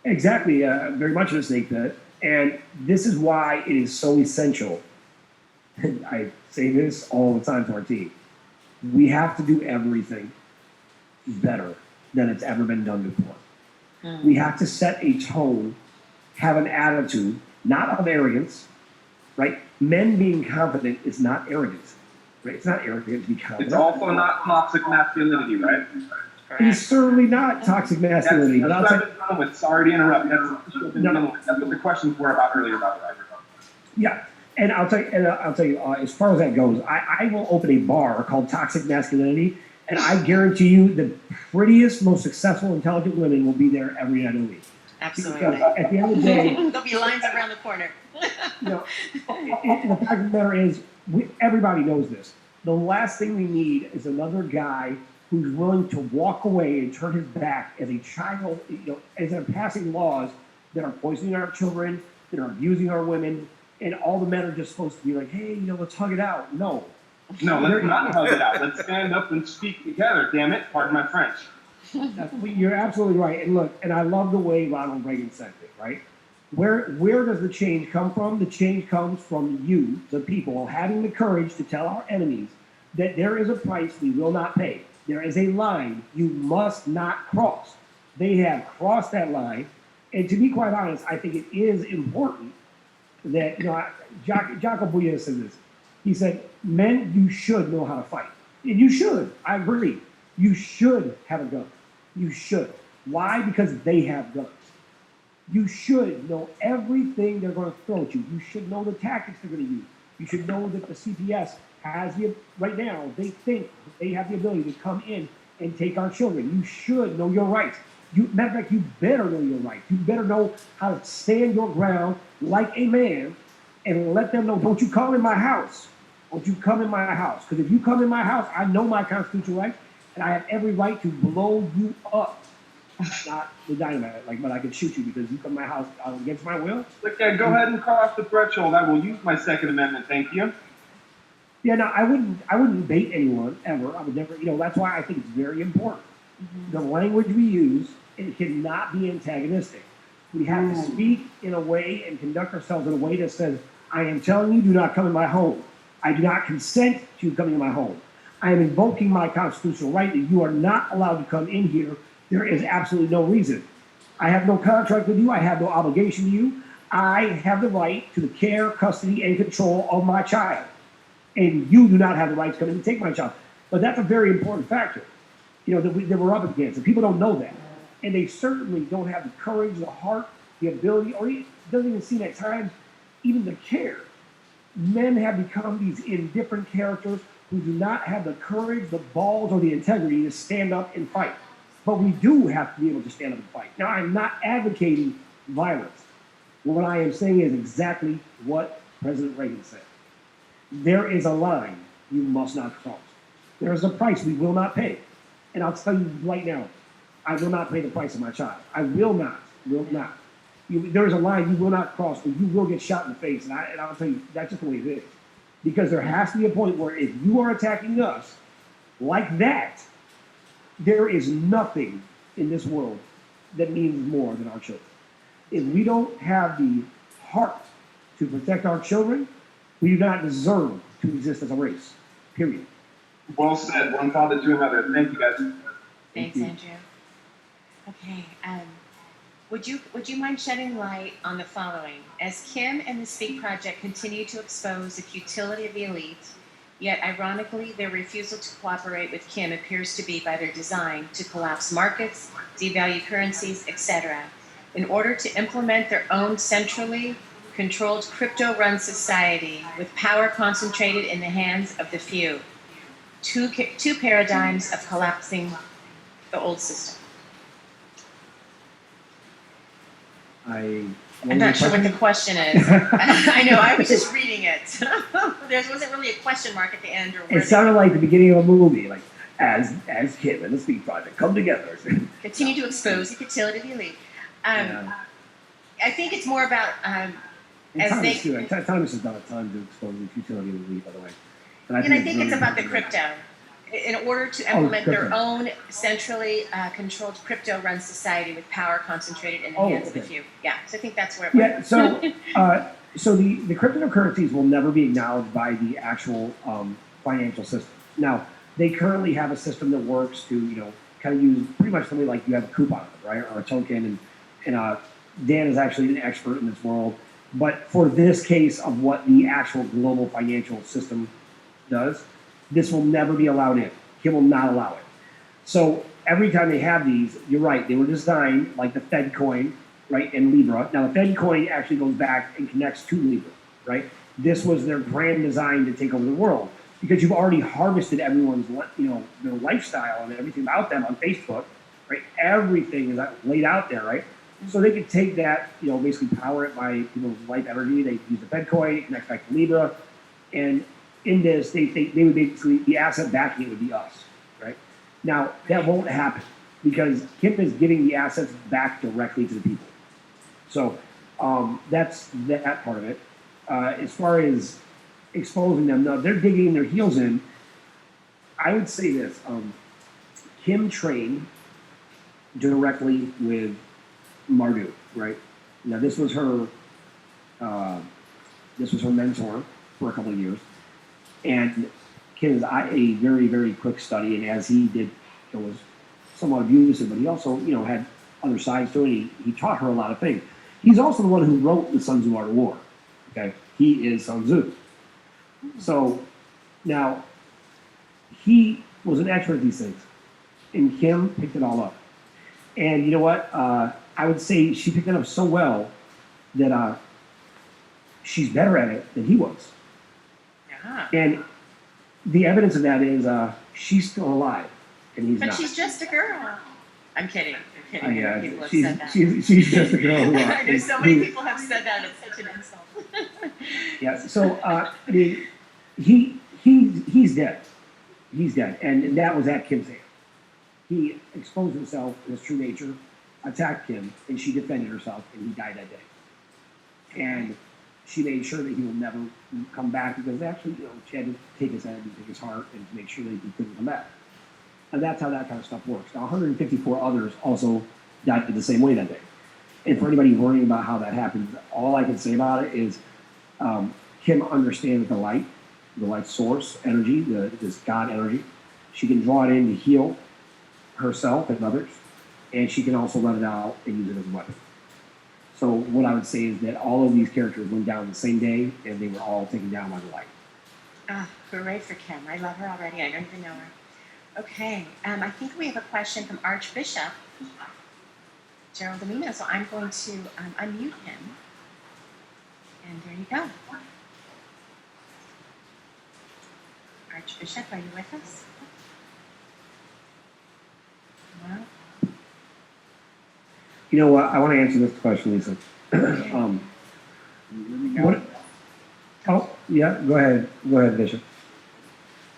Exactly, very much of a snake pit. And this is why it is so essential. And I say this all the time to our team. We have to do everything better than it's ever been done before. We have to set a tone, have an attitude, not of arrogance, right? Men being confident is not arrogance, right? It's not arrogant to be confident. It's also not toxic masculinity, right? It's certainly not toxic masculinity. That's what I've been dealing with. Sorry to interrupt. That's what the questions were about earlier about that. Yeah, and I'll tell you, as far as that goes, I will open a bar called Toxic Masculinity, and I guarantee you the prettiest, most successful, intelligent women will be there every night of the week. Absolutely. Because at the end of the day, there'll be lines around the corner. the fact of the matter is, everybody knows this. The last thing we need is another guy who's willing to walk away and turn his back as a child, as they're passing laws that are poisoning our children, that are abusing our women, and all the men are just supposed to be like, hey, let's hug it out. No, let's not hug it out. Let's stand up and speak together, damn it. Pardon my French. You're absolutely right. And look, and I love the way Ronald Reagan said it, right? Where does the change come from? The change comes from you, the people, having the courage to tell our enemies that there is a price we will not pay. There is a line you must not cross. They have crossed that line. And to be quite honest, I think it is important that, Jocko Bouya said this. He said, men, you should know how to fight. And you should. I agree. You should have a gun. You should. Why? Because they have guns. You should know everything they're going to throw at you. You should know the tactics they're going to use. You should know that the CPS has the, right now, they think they have the ability to come in and take our children. You should know your rights. Matter of fact, you better know your rights. You better know how to stand your ground like a man and let them know, don't you come in my house. Don't you come in my house. Because if you come in my house, I know my constitutional rights, and I have every right to blow you up. Not with dynamite, but I can shoot you because you come to my house against my will. Okay, go ahead and cross the threshold. I will use my Second Amendment. Thank you. Yeah, no, I wouldn't bait anyone ever. I would never. That's why I think it's very important. The language we use it cannot be antagonistic. We have to speak in a way and conduct ourselves in a way that says, I am telling you, do not come in my home. I do not consent to you coming in my home. I am invoking my constitutional right that you are not allowed to come in here. There is absolutely no reason. I have no contract with you. I have no obligation to you. I have the right to the care, custody, and control of my child. And you do not have the right to come in and take my child. But that's a very important factor, that we're up against. And people don't know that. And they certainly don't have the courage, the heart, the ability, or it doesn't even seem at times even the care. Men have become these indifferent characters who do not have the courage, the balls, or the integrity to stand up and fight. But we do have to be able to stand up and fight. Now, I'm not advocating violence. What I am saying is exactly what President Reagan said. There is a line you must not cross. There is a price we will not pay. And I'll tell you right now, I will not pay the price of my child. I will not. There is a line you will not cross, or you will get shot in the face. And I'll tell you, that's just the way it is. Because there has to be a point where if you are attacking us like that, there is nothing in this world that means more than our children. If we don't have the heart to protect our children, we do not deserve to exist as a race, period. Well said. One father to another. Thank you, guys. Thanks, Andrew. Okay, would you mind shedding light on the following? As Kim and the Speak Project continue to expose the futility of the elite, yet ironically their refusal to cooperate with Kim appears to be by their design to collapse markets, devalue currencies, etc., in order to implement their own centrally controlled crypto-run society with power concentrated in the hands of the few. Two paradigms of collapsing the old system. I'm not sure what the question is. I know, I was just reading it. There wasn't really a question mark at the end. It sounded like the beginning of a movie, like, as Kim and the Speak Project come together. Continue to expose the futility of the elite. I think it's more about Thomas has done a ton to expose the futility of the elite, by the way. And I think it's about the crypto. In order to implement their own centrally controlled crypto-run society with power concentrated in the hands of the few. Yeah, so I think that's where it went. So the cryptocurrencies will never be acknowledged by the actual financial system. Now, they currently have a system that works to, kind of use pretty much something like you have a coupon, right, or a token, and Dan is actually an expert in this world. But for this case of what the actual global financial system does, this will never be allowed in. He will not allow it. So every time they have these, you're right, they were designed like the Fed coin, right, and Libra. Now the Fed coin actually goes back and connects to Libra, right? This was their grand design to take over the world because you've already harvested everyone's, their lifestyle and everything about them on Facebook, right? Everything is laid out there, right? So they could take that, basically power it by people's life energy. They use the Fed coin, it connects back to Libra, and in this, they would basically, the asset backing it would be us, right? Now, that won't happen because Kim is giving the assets back directly to the people. So that's that part of it. As far as exposing them, no, they're digging their heels in. I would say this, Kim trained directly with Marduk, right? Now, this was her mentor for a couple of years. And Kim is a very, very quick study, and as he did, it was somewhat abusive, but he also, had other sides to it. He taught her a lot of things. He's also the one who wrote the Sun Tzu Art of War. Okay, he is Sun Tzu. So now he was an expert at these things, and Kim picked it all up. And you know what? I would say she picked it up so well that she's better at it than he was. And the evidence of that is she's still alive, and he's not. But she's just a girl. I'm kidding. People have she's, said that. she's just a girl. I know so many people have said that. It's such an insult. Yeah. So he's dead. He's dead, and that was at Kim's hand. He exposed himself in his true nature, attacked Kim, and she defended herself, and he died that day. And she made sure that he will never come back because actually, she had to take his head and take his heart and to make sure that he couldn't come back. And that's how that kind of stuff works. Now, 154 others also died the same way that day. And for anybody worrying about how that happens, all I can say about it is Kim understands the light source energy, this God energy. She can draw it in to heal herself and others, and she can also let it out and use it as a weapon. So what I would say is that all of these characters went down the same day, and they were all taken down by the light. Ah, hooray for Kim. I love her already. I don't even know her. Okay, I think we have a question from Archbishop Gerald Amino, so I'm going to unmute him. And there you go. Archbishop, are you with us? Well, You know what? I want to answer this question, Lisa. What? Oh, yeah. Go ahead. Go ahead, Bishop.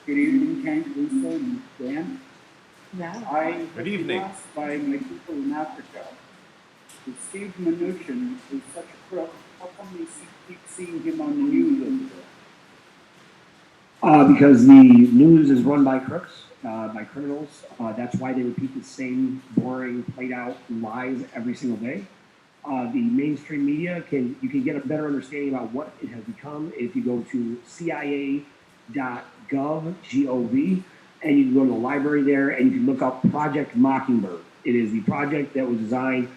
Good evening, Hank, Lisa, and Dan. yeah. I have Good been evening. asked by my people in Africa, if Steve Mnuchin is such a crook, how come we keep seeing him on the news every day? Because the news is run by crooks, by criminals. That's why they repeat the same boring, played out lies every single day. The mainstream media you can get a better understanding about what it has become if you go to CIA.gov, G-O-V, and you can go to the library there and you can look up Project Mockingbird. It is the project that was designed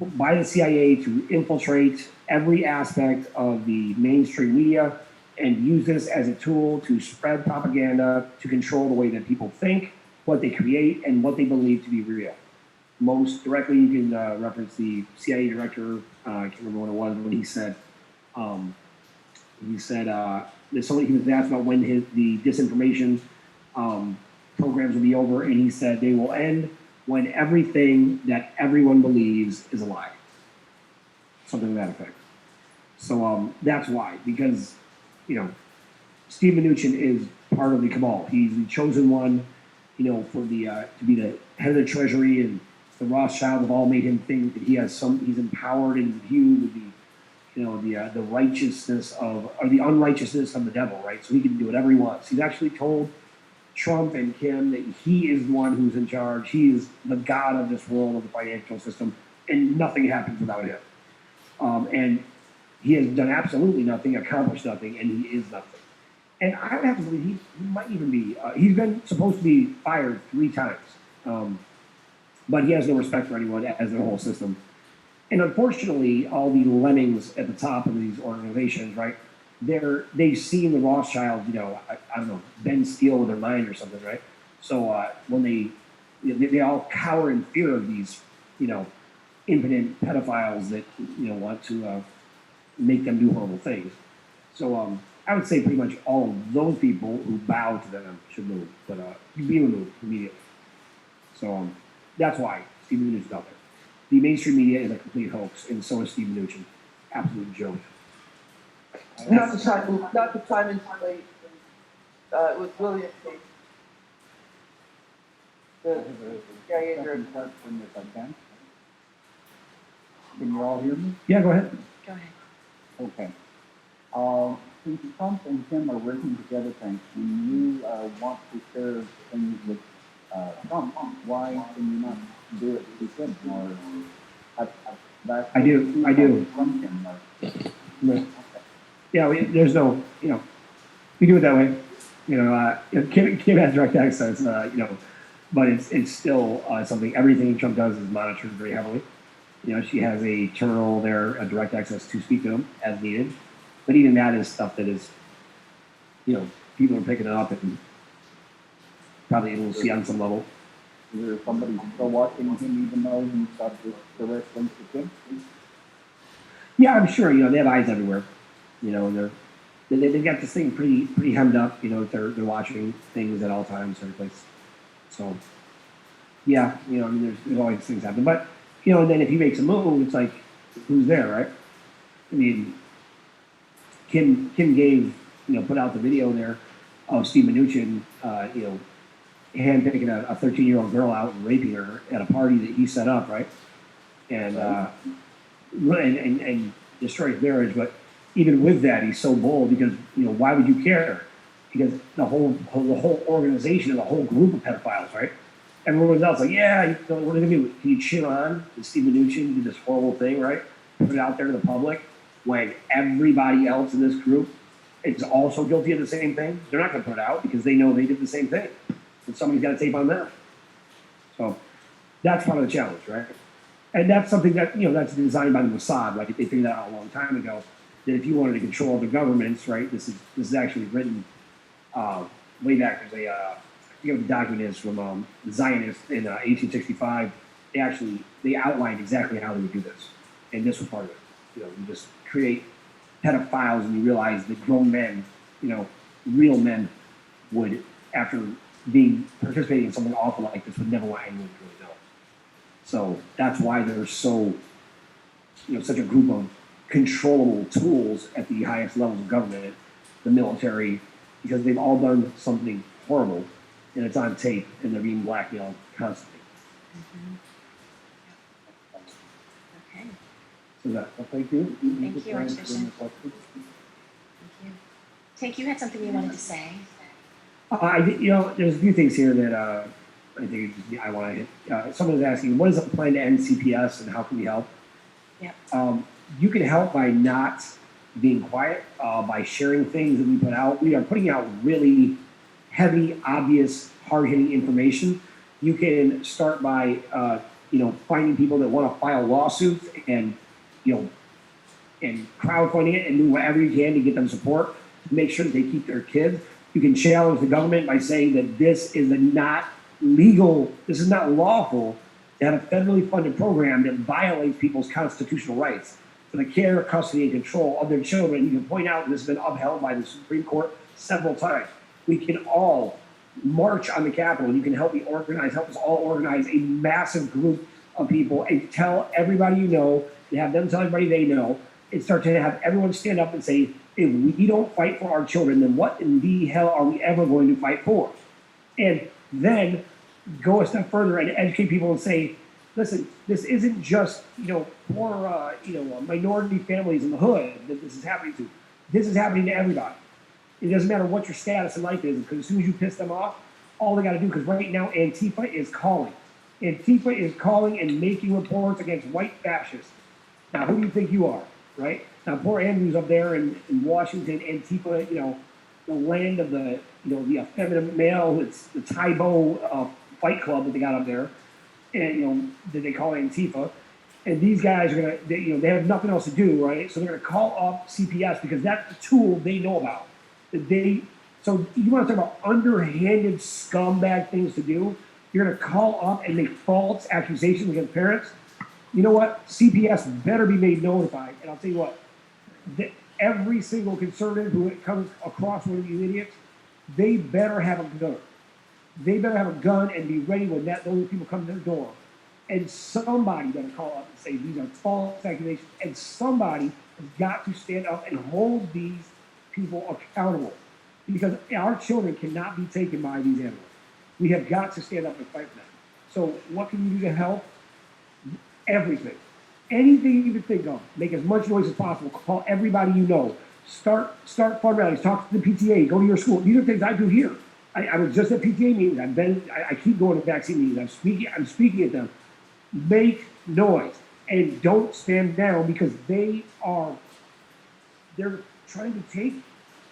by the CIA to infiltrate every aspect of the mainstream media and use this as a tool to spread propaganda to control the way that people think, what they create, and what they believe to be real. Most directly, you can reference the CIA director, I can't remember what it was, when he said that somebody, he was asked about when the disinformation programs will be over, and he said they will end when everything that everyone believes is a lie. Something to that effect. So that's why, because, Steve Mnuchin is part of the cabal. He's the chosen one, for the to be the head of the treasury, and the Rothschilds have all made him think that he's empowered and imbued with the righteousness or the unrighteousness of the devil, right? So he can do whatever he wants. He's actually told Trump and Kim that he is the one who's in charge. He is the god of this world, of the financial system, and nothing happens without him. And he has done absolutely nothing, accomplished nothing, and he is nothing. And I would have to believe he might even be, he's been supposed to be fired 3 times. But he has no respect for anyone as the whole system. And unfortunately, all the lemmings at the top of these organizations, right, they've seen the Rothschilds, I don't know, bend steel with their mind or something, right? So when they all cower in fear of these, impotent pedophiles that, want to make them do horrible things. So I would say pretty much all of those people who bow to them should move, but be removed immediately. So that's why Steve Mnuchin's out there. The mainstream media is a complete hoax, and so is Steve Mnuchin. Absolute joke. Not to chime in late. It was William Tate. The CIA director. Can you all hear me? Yeah, go ahead. Go ahead. Okay. Since Trump and Kim are working together, thanks, when you want to share things with Trump, why can you not do it with Kim? Or I do. From Kim, Right. Yeah, there's no, we do it that way. Kim has direct access, but it's still something. Everything Trump does is monitored very heavily. She has a terminal there, a direct access to speak to him as needed. But even that is stuff that is, people are picking it up and probably will see on some level. Is there somebody still watching him even though he's got this direct link to Kim? Yeah, I'm sure. They have eyes everywhere. And they've got this thing pretty hemmed up. They're watching things at all times, every place. So, yeah, there's always things happen. But and then if he makes a move, it's like, who's there, right? I mean, Kim gave put out the video there of Steve Mnuchin, handpicking a 13-year-old girl out and raping her at a party that he set up, right? And destroyed his marriage. But even with that, he's so bold because why would you care? Because the whole organization is a whole group of pedophiles, right? everyone else like, yeah, what are they gonna do? Can you cheer on Steve Mnuchin do this horrible thing, right? Put it out there to the public when everybody else in this group is also guilty of the same thing. They're not gonna put it out because they know they did the same thing, and somebody's got to tape on them. So that's part of the challenge, right? And that's something that that's designed by the Mossad. Like they figured that out a long time ago. That if you wanted to control the governments, right? This is actually written way back. There's I forget what the document is from the Zionists in 1865. They outlined exactly how they would do this, and this was part of it. You just create pedophiles, and you realize that grown men, real men, would after participating in something awful like this would never want anyone to really know. So that's why there's so such a group of controllable tools at the highest levels of government, the military, because they've all done something horrible, and it's on tape, and they're being blackmailed constantly. Okay. So that. Well, thank you. Thank you, Archbishop. Thank you. Tank, you had something you wanted to say. There's a few things here that I think I want to hit. Someone was asking, what is the plan to end CPS, and how can we help? Yep. You can help by not being quiet, by sharing things that we put out. We are putting out really heavy, obvious, hard-hitting information. You can start by, finding people that want to file lawsuits and crowdfunding it and do whatever you can to get them support to make sure that they keep their kids. You can challenge the government by saying that this is not legal, this is not lawful to have a federally funded program that violates people's constitutional rights for the care, custody, and control of their children. You can point out this has been upheld by the Supreme Court several times. We can all march on the Capitol. You can help us all organize a massive group of people and tell everybody and have them tell everybody they know, and start to have everyone stand up and say, if we don't fight for our children, then what in the hell are we ever going to fight for? And then go a step further and educate people and say, listen, this isn't just, poor, minority families in the hood that this is happening to. This is happening to everybody. It doesn't matter what your status in life is, because as soon as you piss them off, all they got to do, because right now Antifa is calling. Antifa is calling and making reports against white fascists. Now, who do you think you are, right? Now, poor Andrew's up there in Washington, Antifa, the land of the effeminate male. It's the Taibo fight club that they got up there, and that they call Antifa. And these guys are they have nothing else to do, right? So they're gonna call up CPS because that's the tool they know about. So you want to talk about underhanded scumbag things to do? You're gonna call up and make false accusations against parents. You know what? CPS better be made notified. And I'll tell you what, every single conservative who comes across one of these idiots, they better have a gun. They better have a gun and be ready when those people come to their door. And somebody better call up and say these are false accusations. And somebody has got to stand up and hold these people accountable, because our children cannot be taken by these animals. We have got to stand up and fight for them. So what can you do to help? Everything. Anything you can think of. Make as much noise as possible. Call everybody you know. Start fund rallies. Talk to the PTA. Go to your school. These are things I do here. I was just at PTA meetings. I keep going to vaccine meetings. I'm speaking at them. Make noise and don't stand down, because they're trying to take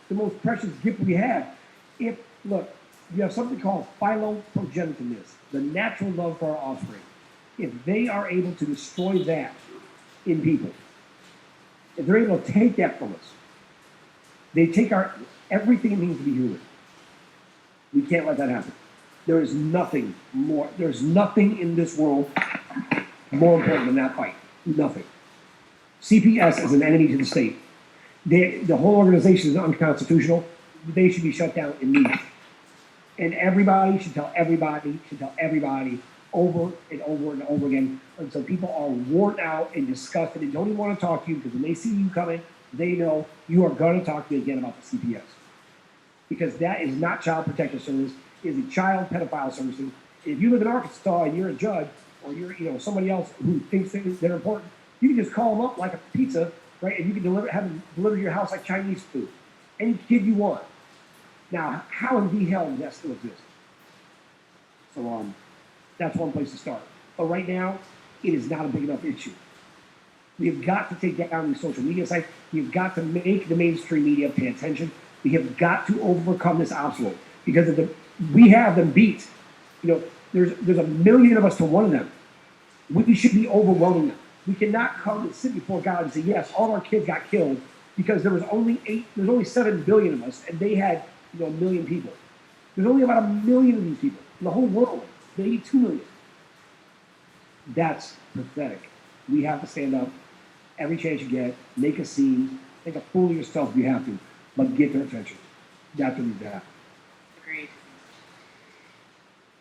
the most precious gift we have. You have something called philoprogenitiveness, the natural love for our offspring. If they are able to destroy that in people, if they're able to take that from us, they take everything it means to be human. We can't let that happen. There's nothing in this world more important than that fight. Nothing. CPS is an enemy to the state. The whole organization is unconstitutional. They should be shut down immediately. And everybody should tell everybody over and over and over again, until people are worn out and disgusted and don't even want to talk to you, because when they see you coming, they know you are going to talk to me again about the CPS. Because that is not child protective service, it is a child pedophile servicing. If you live in Arkansas and you're a judge, or you're somebody else who thinks they're important, you can just call them up like a pizza, right? And you can have them deliver to your house like Chinese food. Any kid you want. Now, how in the hell does that still exist? So That's one place to start. But right now, it is not a big enough issue. We have got to take down these social media sites. We've got to make the mainstream media pay attention. We have got to overcome this obstacle because we have them beat. You know, there's a million of us to one of them. We should be overwhelming them. We cannot come and sit before God and say, yes, all our kids got killed because there's only 7 billion of us, and they had, you know, 1 million people. There's only about 1 million of these people in the whole world, maybe 2 million. That's pathetic. We have to stand up every chance you get, make a scene, make a fool of yourself if you have to, but get their attention. That's what needs to happen. Agreed.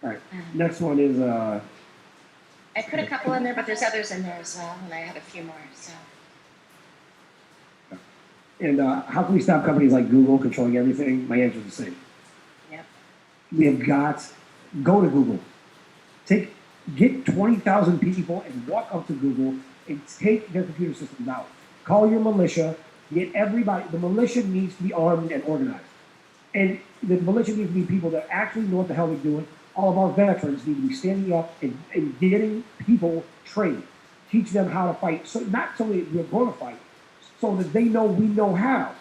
All right, next one is I put a couple in there, but there's others in there as well, and I have a few more. So and how can we stop companies like Google controlling everything? My answer is the same. yep. We have got go to Google, get 20,000 people and walk up to Google and take their computer systems out. Call your militia. Get everybody. The militia needs to be armed and organized, and the militia needs to be people that actually know what the hell they're doing. All of our veterans need to be standing up and getting people trained, teach them how to fight. So not so that we're going to fight, so that they know we know how.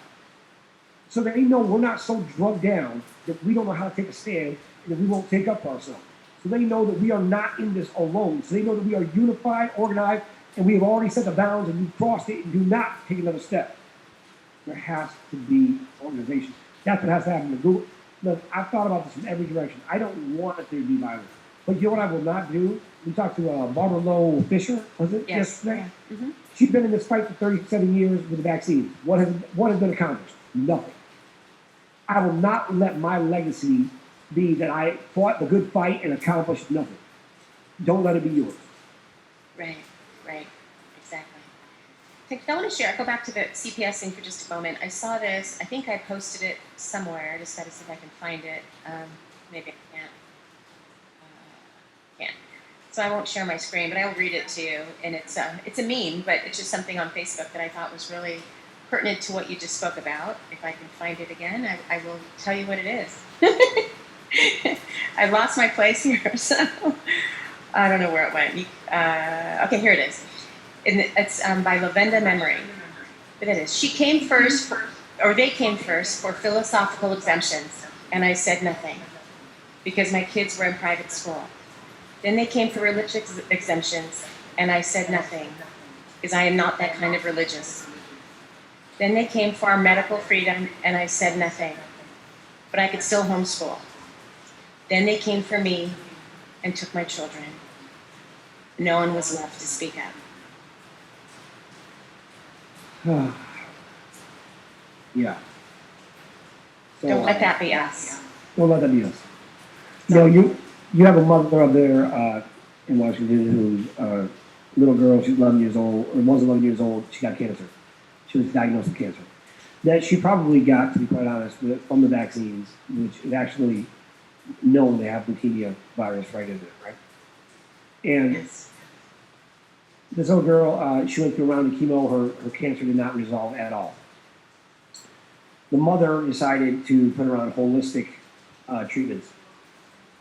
So that they know we're not so drugged down that we don't know how to take a stand and that we won't take up for ourselves. So they know that we are not in this alone. So they know that we are unified, organized, and we have already set the bounds and we've crossed it and do not take another step. There has to be organization. That's what has to happen to Google. Look, I've thought about this in every direction. I don't want there to be violence. But you know what I will not do? We talked to Barbara Lowe Fisher, was it? Yes. Yesterday? Yeah. Mm-hmm. She's been in this fight for 37 years with the vaccines. What has been accomplished? Nothing. I will not let my legacy be that I fought the good fight and accomplished nothing. Don't let it be yours. Right. Exactly. I want to share. I'll go back to the CPS thing for just a moment. I saw this. I think I posted it somewhere. I just got to see if I can find it. Maybe I can't. Can't. So I won't share my screen, but I will read it to you. And it's a meme, but it's just something on Facebook that I thought was really pertinent to what you just spoke about. If I can find it again, I will tell you what it is. I lost my place here, so I don't know where it went. Okay, here it is. And it's by Lavenda Memory. But it is. They came first for philosophical exemptions, and I said nothing because my kids were in private school. Then they came for religious exemptions, and I said nothing because I am not that kind of religious. Then they came for our medical freedom, and I said nothing, but I could still homeschool. Then they came for me and took my children. No one was left to speak up. Yeah. So, Don't let that be us. Don't let that be us. No, you have a mother up there in Washington who's little girl. She's 11 years old, or was 11 years old. She got cancer. She was diagnosed with cancer. That she probably got, to be quite honest, from the vaccines, which is actually known to have leukemia virus right in it, right? And Yes. this little girl, she went through a round of chemo. Her cancer did not resolve at all. The mother decided to put her on holistic treatments.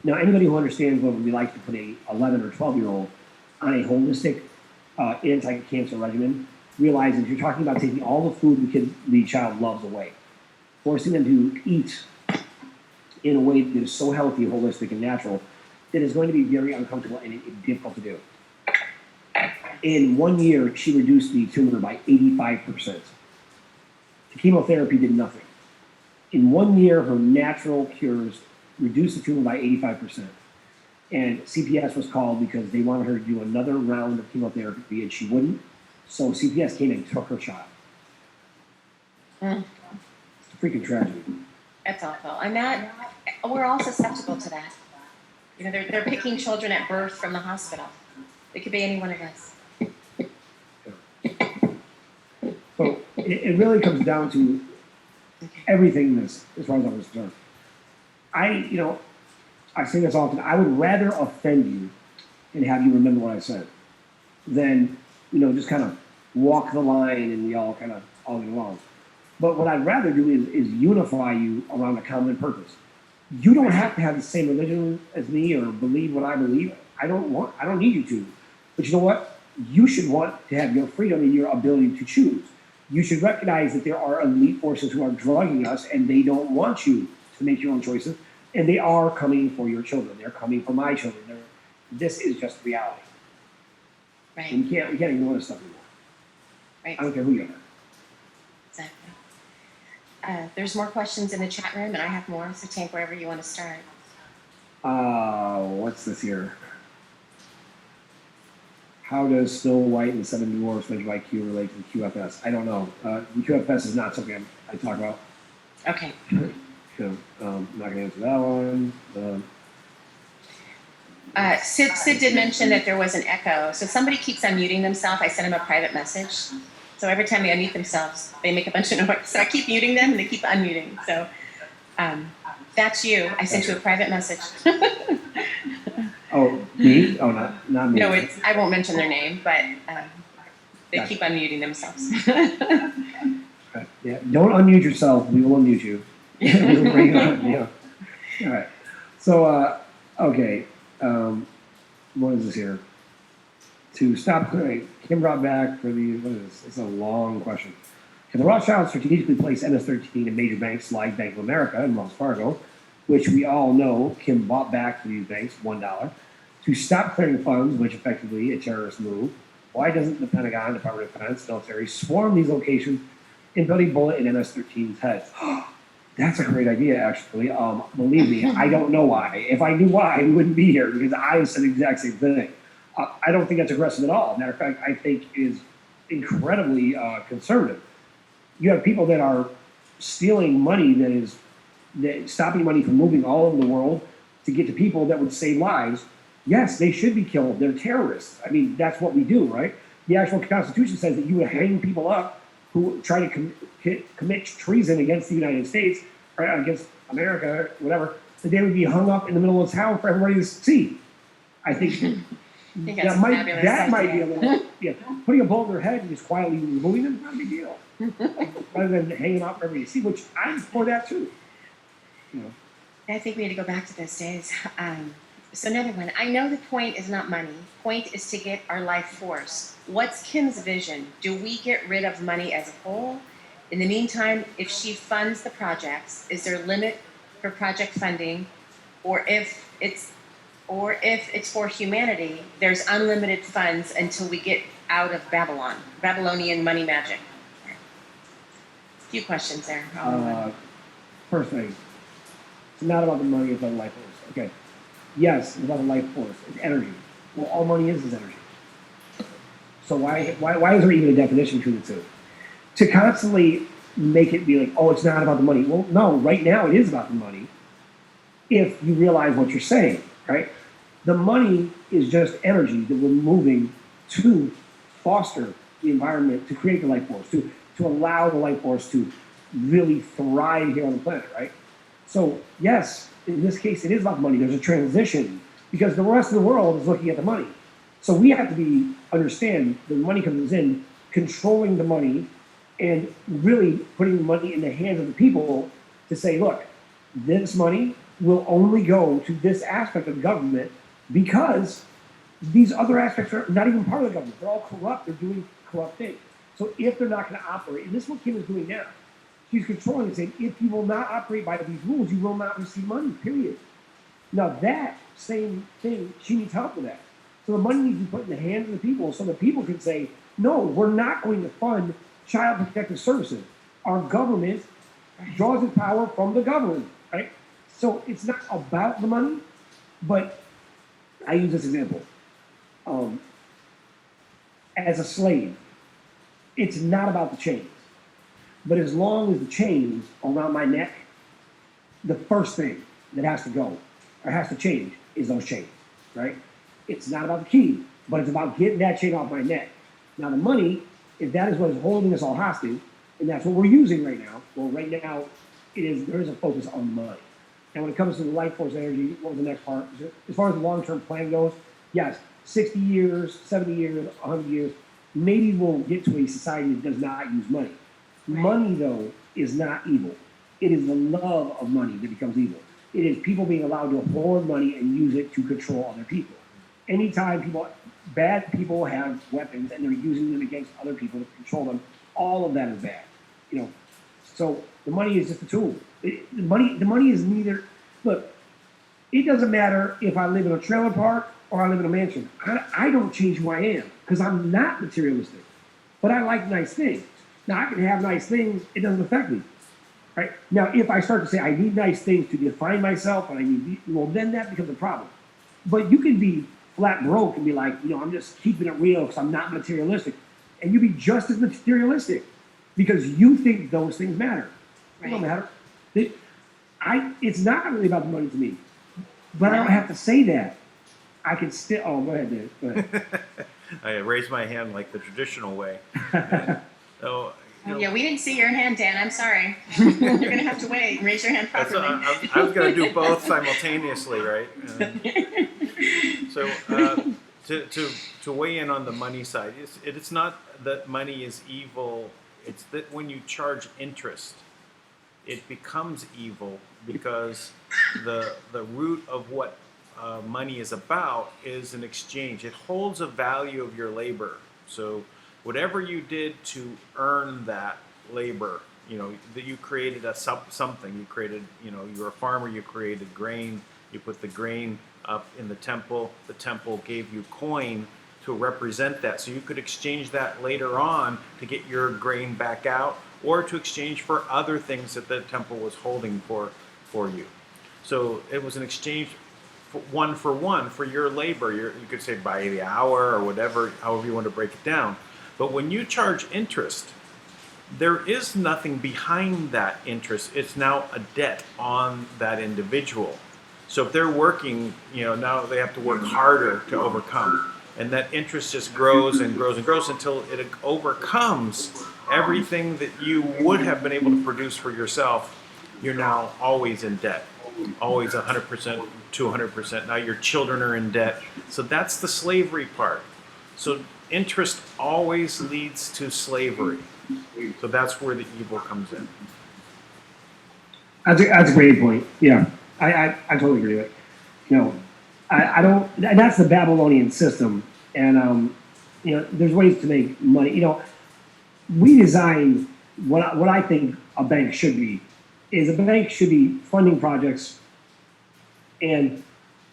Now, anybody who understands what it would be like to put a 11 or 12-year-old on a holistic anti-cancer regimen realizes you're talking about taking all the food the child loves away, forcing them to eat in a way that is so healthy, holistic, and natural that is going to be very uncomfortable and difficult to do. In 1 year, she reduced the tumor by 85%. The chemotherapy did nothing. In 1 year, her natural cures reduced the tumor by 85%. And CPS was called because they wanted her to do another round of chemotherapy, and she wouldn't. So CPS came and took her child. Mm. It's a freaking tragedy. That's awful. And that, we're all susceptible to that. You know, they're picking children at birth from the hospital. It could be any one of us. So it really comes down to everything in this, as far as I'm concerned. I say this often, I would rather offend you and have you remember what I said than, just kind of walk the line and we all kind of all get along. But what I'd rather do is unify you around a common purpose. You don't have to have the same religion as me or believe what I believe. I don't need you to. But you know what? You should want to have your freedom and your ability to choose. You should recognize that there are elite forces who are drugging us and they don't want you to make your own choices. And they are coming for your children. They're coming for my children. This is just reality. Right. And we can't ignore this stuff anymore. Right. I don't care who you are. Exactly. There's more questions in the chat room, and I have more, so Tank, wherever you want to start. What's this here? How does Snow White and the Seven Dwarfs measure IQ relate to the QFS? I don't know. The QFS is not something I talk about. Okay. So, I'm not going to answer that one. Sid did mention that there was an echo. So somebody keeps unmuting themselves. I sent him a private message. So every time they unmute themselves, they make a bunch of noise. So I keep muting them and they keep unmuting. So that's you. I sent you a private message. Oh, me? Oh, not me. No, I won't mention their name, but they keep unmuting themselves. Yeah, don't unmute yourself. We will unmute you. We'll bring you on. Yeah. All right. So, okay. What is this here? To stop clearing, Kim brought back for the, what is this? It's a long question. Can the Rothschilds strategically place MS-13 in major banks like Bank of America and Wells Fargo, which we all know Kim bought back for these banks $1, to stop clearing funds, which effectively a terrorist move? Why doesn't the Pentagon, Department of Defense, military swarm these locations and put a bullet in MS-13's head? That's a great idea, actually. Believe me, I don't know why. If I knew why, we wouldn't be here because I said the exact same thing. I don't think that's aggressive at all. Matter of fact, I think it is incredibly conservative. You have people that are stealing money that stopping money from moving all over the world to get to people that would save lives. Yes, they should be killed. They're terrorists. I mean, that's what we do, right? The actual Constitution says that you would hang people up who try to commit treason against the United States or against America, whatever, that they would be hung up in the middle of town for everybody to see. I think that might be a little, yeah, putting a bullet in their head and just quietly removing them, not a big deal. Rather than hanging out for everybody to see, which I'm for that too. You know. I think we need to go back to those days. So another one, I know the point is not money. Point is to get our life force. What's Kim's vision? Do we get rid of money as a whole? In the meantime, if she funds the projects, is there a limit for project funding? Or if it's for humanity, there's unlimited funds until we get out of Babylonian money magic. A few questions there. First thing, it's not about the money, it's about the life force. Okay. Yes, it's about the life force. It's energy. Well, all money is energy. So why is there even a definition between the two? To constantly make it be like, oh, it's not about the money. Well, no, right now it is about the money. If you realize what you're saying, right? The money is just energy that we're moving to foster the environment, to create the life force, to allow the life force to really thrive here on the planet, right? So yes, in this case, it is about money. There's a transition because the rest of the world is looking at the money. So we have to understand the money comes in, controlling the money and really putting the money in the hands of the people to say, look, this money will only go to this aspect of government because these other aspects are not even part of the government. They're all corrupt. They're doing corrupt things. So if they're not going to operate, and this is what Kim is doing now, she's controlling and saying, if you will not operate by these rules, you will not receive money, period. Now that same thing, she needs help with that. So the money needs to be put in the hands of the people so the people can say, no, we're not going to fund child protective services. Our government draws its power from the government, right? So it's not about the money, but I use this example. As a slave, it's not about the chains. But as long as the chains are around my neck, the first thing that has to go or has to change is those chains, right? It's not about the key, but it's about getting that chain off my neck. Now the money, if that is what is holding us all hostage, and that's what we're using right now, well, right now, there is a focus on money. And when it comes to the life force energy, what was the next part? As far as the long-term plan goes, yes, 60 years, 70 years, 100 years, maybe we'll get to a society that does not use money. Right. Money, though, is not evil. It is the love of money that becomes evil. It is people being allowed to hoard money and use it to control other people. anytime bad people have weapons and they're using them against other people to control them, all of that is bad. So the money is just a tool. The money is neither. Look, it doesn't matter if I live in a trailer park or I live in a mansion. I don't change who I am because I'm not materialistic. But I like nice things. Now I can have nice things. It doesn't affect me. Right? Now, if I start to say I need nice things to define myself, and then that becomes a problem. But you can be flat broke and be like, I'm just keeping it real because I'm not materialistic, and you be just as materialistic because you think those things matter. They don't matter. It's not really about the money to me, but I don't have to say that. I can still. Oh, go ahead, Dave. Go ahead. I raised my hand like the traditional way. So. Yeah, we didn't see your hand, Dan. I'm sorry. You're going to have to wait and raise your hand properly. I was going to do both simultaneously, right? So to weigh in on the money side, it's not that money is evil. It's that when you charge interest, it becomes evil because the root of what money is about is an exchange. It holds a value of your labor. So whatever you did to earn that labor, that you created something. You created, you're a farmer. You created grain. You put the grain up in the temple. The temple gave you coin to represent that, so you could exchange that later on to get your grain back out, or to exchange for other things that the temple was holding for you. So it was an exchange for one for your labor. You could say by the hour or whatever, however you want to break it down. But when you charge interest, there is nothing behind that interest. It's now a debt on that individual. So if they're working, now they have to work harder to overcome. And that interest just grows and grows and grows until it overcomes everything that you would have been able to produce for yourself. You're now always in debt, always 100%, 200%. Now your children are in debt. So that's the slavery part. So interest always leads to slavery. So that's where the evil comes in. That's a great point. Yeah, I totally agree with it. I don't, and that's the Babylonian system. And, there's ways to make money. We design what I think a bank should be. Is a bank should be funding projects, and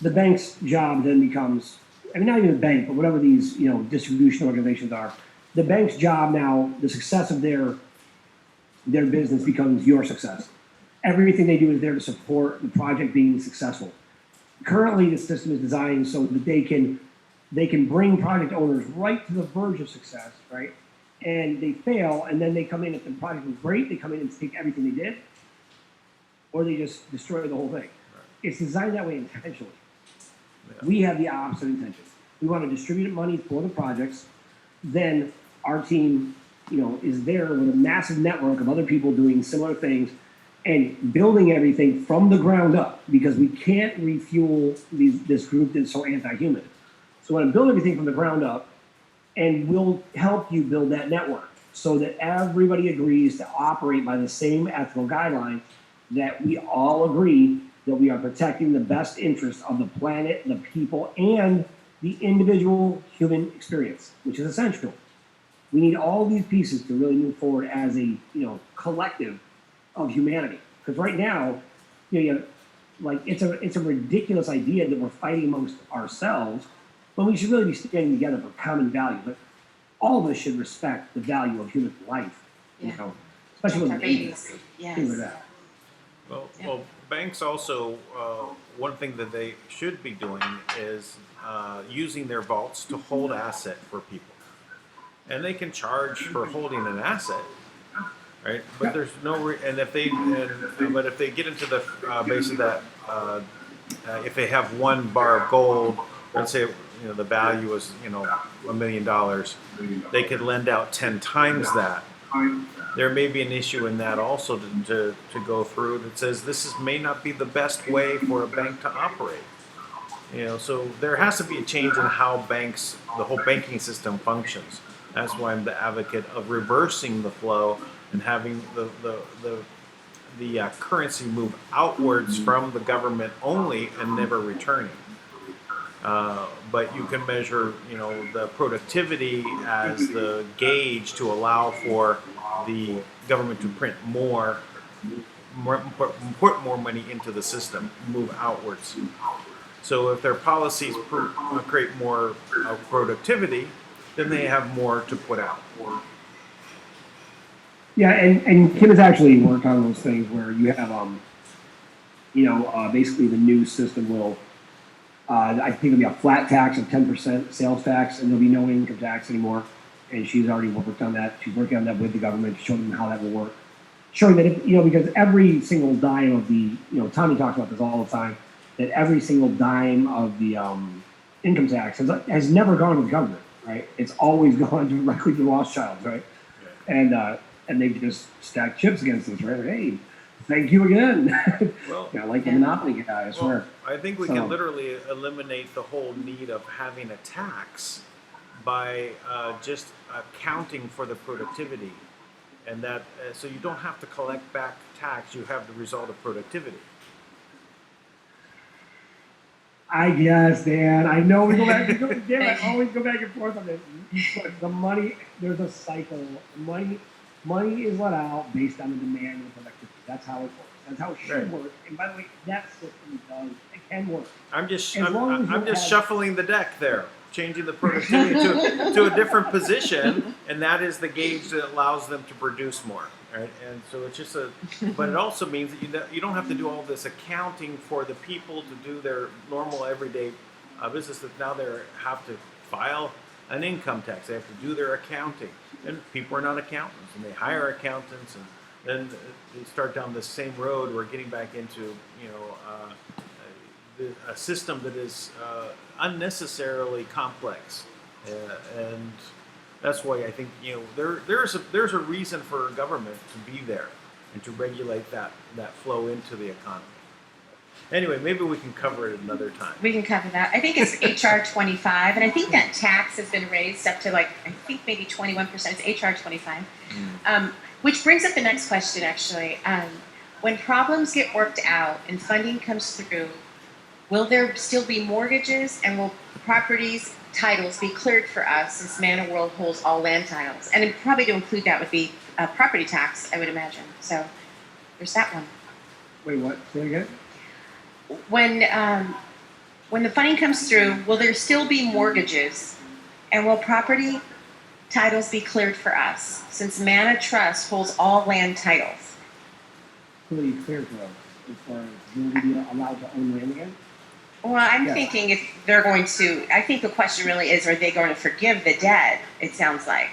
the bank's job then becomes, not even a bank, but whatever these, distribution organizations are, the bank's job now, the success of their business becomes your success. Everything they do is there to support the project being successful. Currently, the system is designed so that they can bring project owners right to the verge of success, right? And they fail, and then they come in, if the project was great, they come in and take everything they did, or they just destroy the whole thing. Right. It's designed that way intentionally. Yeah. We have the opposite intention. We want to distribute money for the projects. Then our team, is there with a massive network of other people doing similar things and building everything from the ground up, because we can't refuel this group that's so anti-human. So we're going to build everything from the ground up, and we'll help you build that network so that everybody agrees to operate by the same ethical guidelines, that we all agree that we are protecting the best interests of the planet, the people, and the individual human experience, which is essential. We need all these pieces to really move forward as a collective of humanity. Because right now, it's a ridiculous idea that we're fighting amongst ourselves, when we should really be standing together for common value. But all of us should respect the value of human life, especially with babies, things like that. Well, banks also, one thing that they should be doing is using their vaults to hold asset for people. And they can charge for holding an asset, right? But there's no, but if they get into the base of that, if they have one bar of gold, let's say, the value is, $1 million, they could lend out 10 times that. There may be an issue in that also to go through that says this may not be the best way for a bank to operate. So there has to be a change in how the whole banking system functions. That's why I'm the advocate of reversing the flow and having the currency move outwards from the government only and never returning. But you can measure, the productivity as the gauge to allow for the government to print put more money into the system, move outwards. So if their policies create more productivity, then they have more to put out. Yeah, and Kim has actually worked on those things where you have, basically the new system will, I think it'll be a flat tax of 10% sales tax, and there'll be no income tax anymore. And she's already worked on that. She's working on that with the government, showing them how that will work. Showing that, because every single dime of the, Tommy talks about this all the time, that every single dime of the income tax has never gone to the government, right? It's always gone directly to Rothschilds, right? And they've just stacked chips against us, right? Hey, thank you again. Well, like the Monopoly guy, I swear. I think we can literally eliminate the whole need of having a tax by just accounting for the productivity. And that, so you don't have to collect back tax, you have the result of productivity. I guess, Dan. I know we go back. I always go back and forth on this. But the money, there's a cycle. Money is let out based on the demand of electricity. That's how it works. That's how it should work. And by the way, that system does. It can work. I'm just shuffling the deck there, changing the productivity to a different position, and that is the gauge that allows them to produce more. Right? And so it's just but it also means that you don't have to do all this accounting for the people to do their normal everyday business. That now they have to file an income tax. They have to do their accounting. And people are not accountants, and they hire accountants, and then they start down the same road. We're getting back into a system that is unnecessarily complex, and that's why I think there's a reason for government to be there and to regulate that flow into the economy. Anyway, maybe we can cover it another time. We can cover that. I think it's HR 25, and I think that tax has been raised up to maybe 21%. It's HR 25, which brings up the next question, actually. When problems get worked out and funding comes through, will there still be mortgages, and will properties, titles be cleared for us, since Manna World holds all land titles? And probably to include that would be property tax, I would imagine. So there's that one. Wait, what? Say it again? When the funding comes through, will there still be mortgages, and will property titles be cleared for us, since Manna Trust holds all land titles? Clearly cleared for us, as far as will we be allowed to own land again? Well, I'm thinking if they're going to, I think the question really is, are they going to forgive the debt? It sounds like.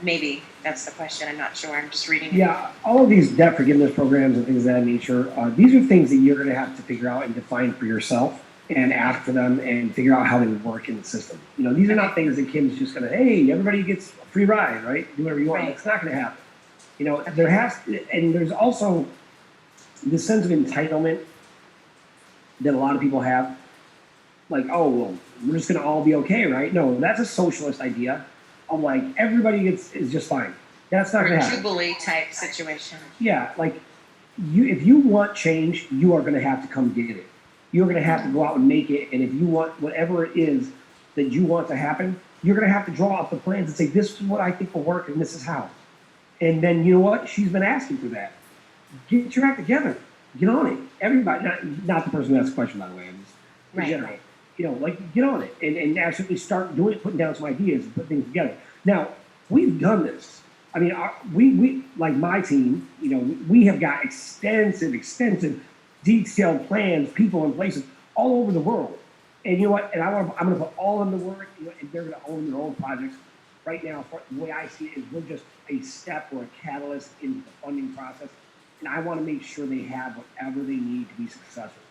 Maybe that's the question. I'm not sure. I'm just reading it. Yeah, all of these debt forgiveness programs and things of that nature, these are things that you're going to have to figure out and define for yourself and ask for them and figure out how they work in the system. These are not things that Kim's just going to, hey, everybody gets a free ride, right? Do whatever you want. It's not going to happen. There has to, and there's also this sense of entitlement that a lot of people have. Like, oh, well, we're just going to all be okay, right? No, that's a socialist idea. I'm like, everybody is just fine. That's not going to happen. Jubilee type situation. Yeah, like, if you want change, you are going to have to come get it. You're going to have to go out and make it. And if you want whatever it is that you want to happen, you're going to have to draw up the plans and say, this is what I think will work, and this is how. And then, you know what? She's been asking for that. Get your act together. Get on it. Everybody, not the person who asked the question, by the way. I'm just in general. Get on it and actually start doing it, putting down some ideas and put things together. Now, we've done this. I mean, we like my team, we have got extensive, detailed plans, people and places all over the world. And you know what? And I'm going to put all of them to work, and they're going to own their own projects. Right now, the way I see it is we're just a step or a catalyst into the funding process. And I want to make sure they have whatever they need to be successful.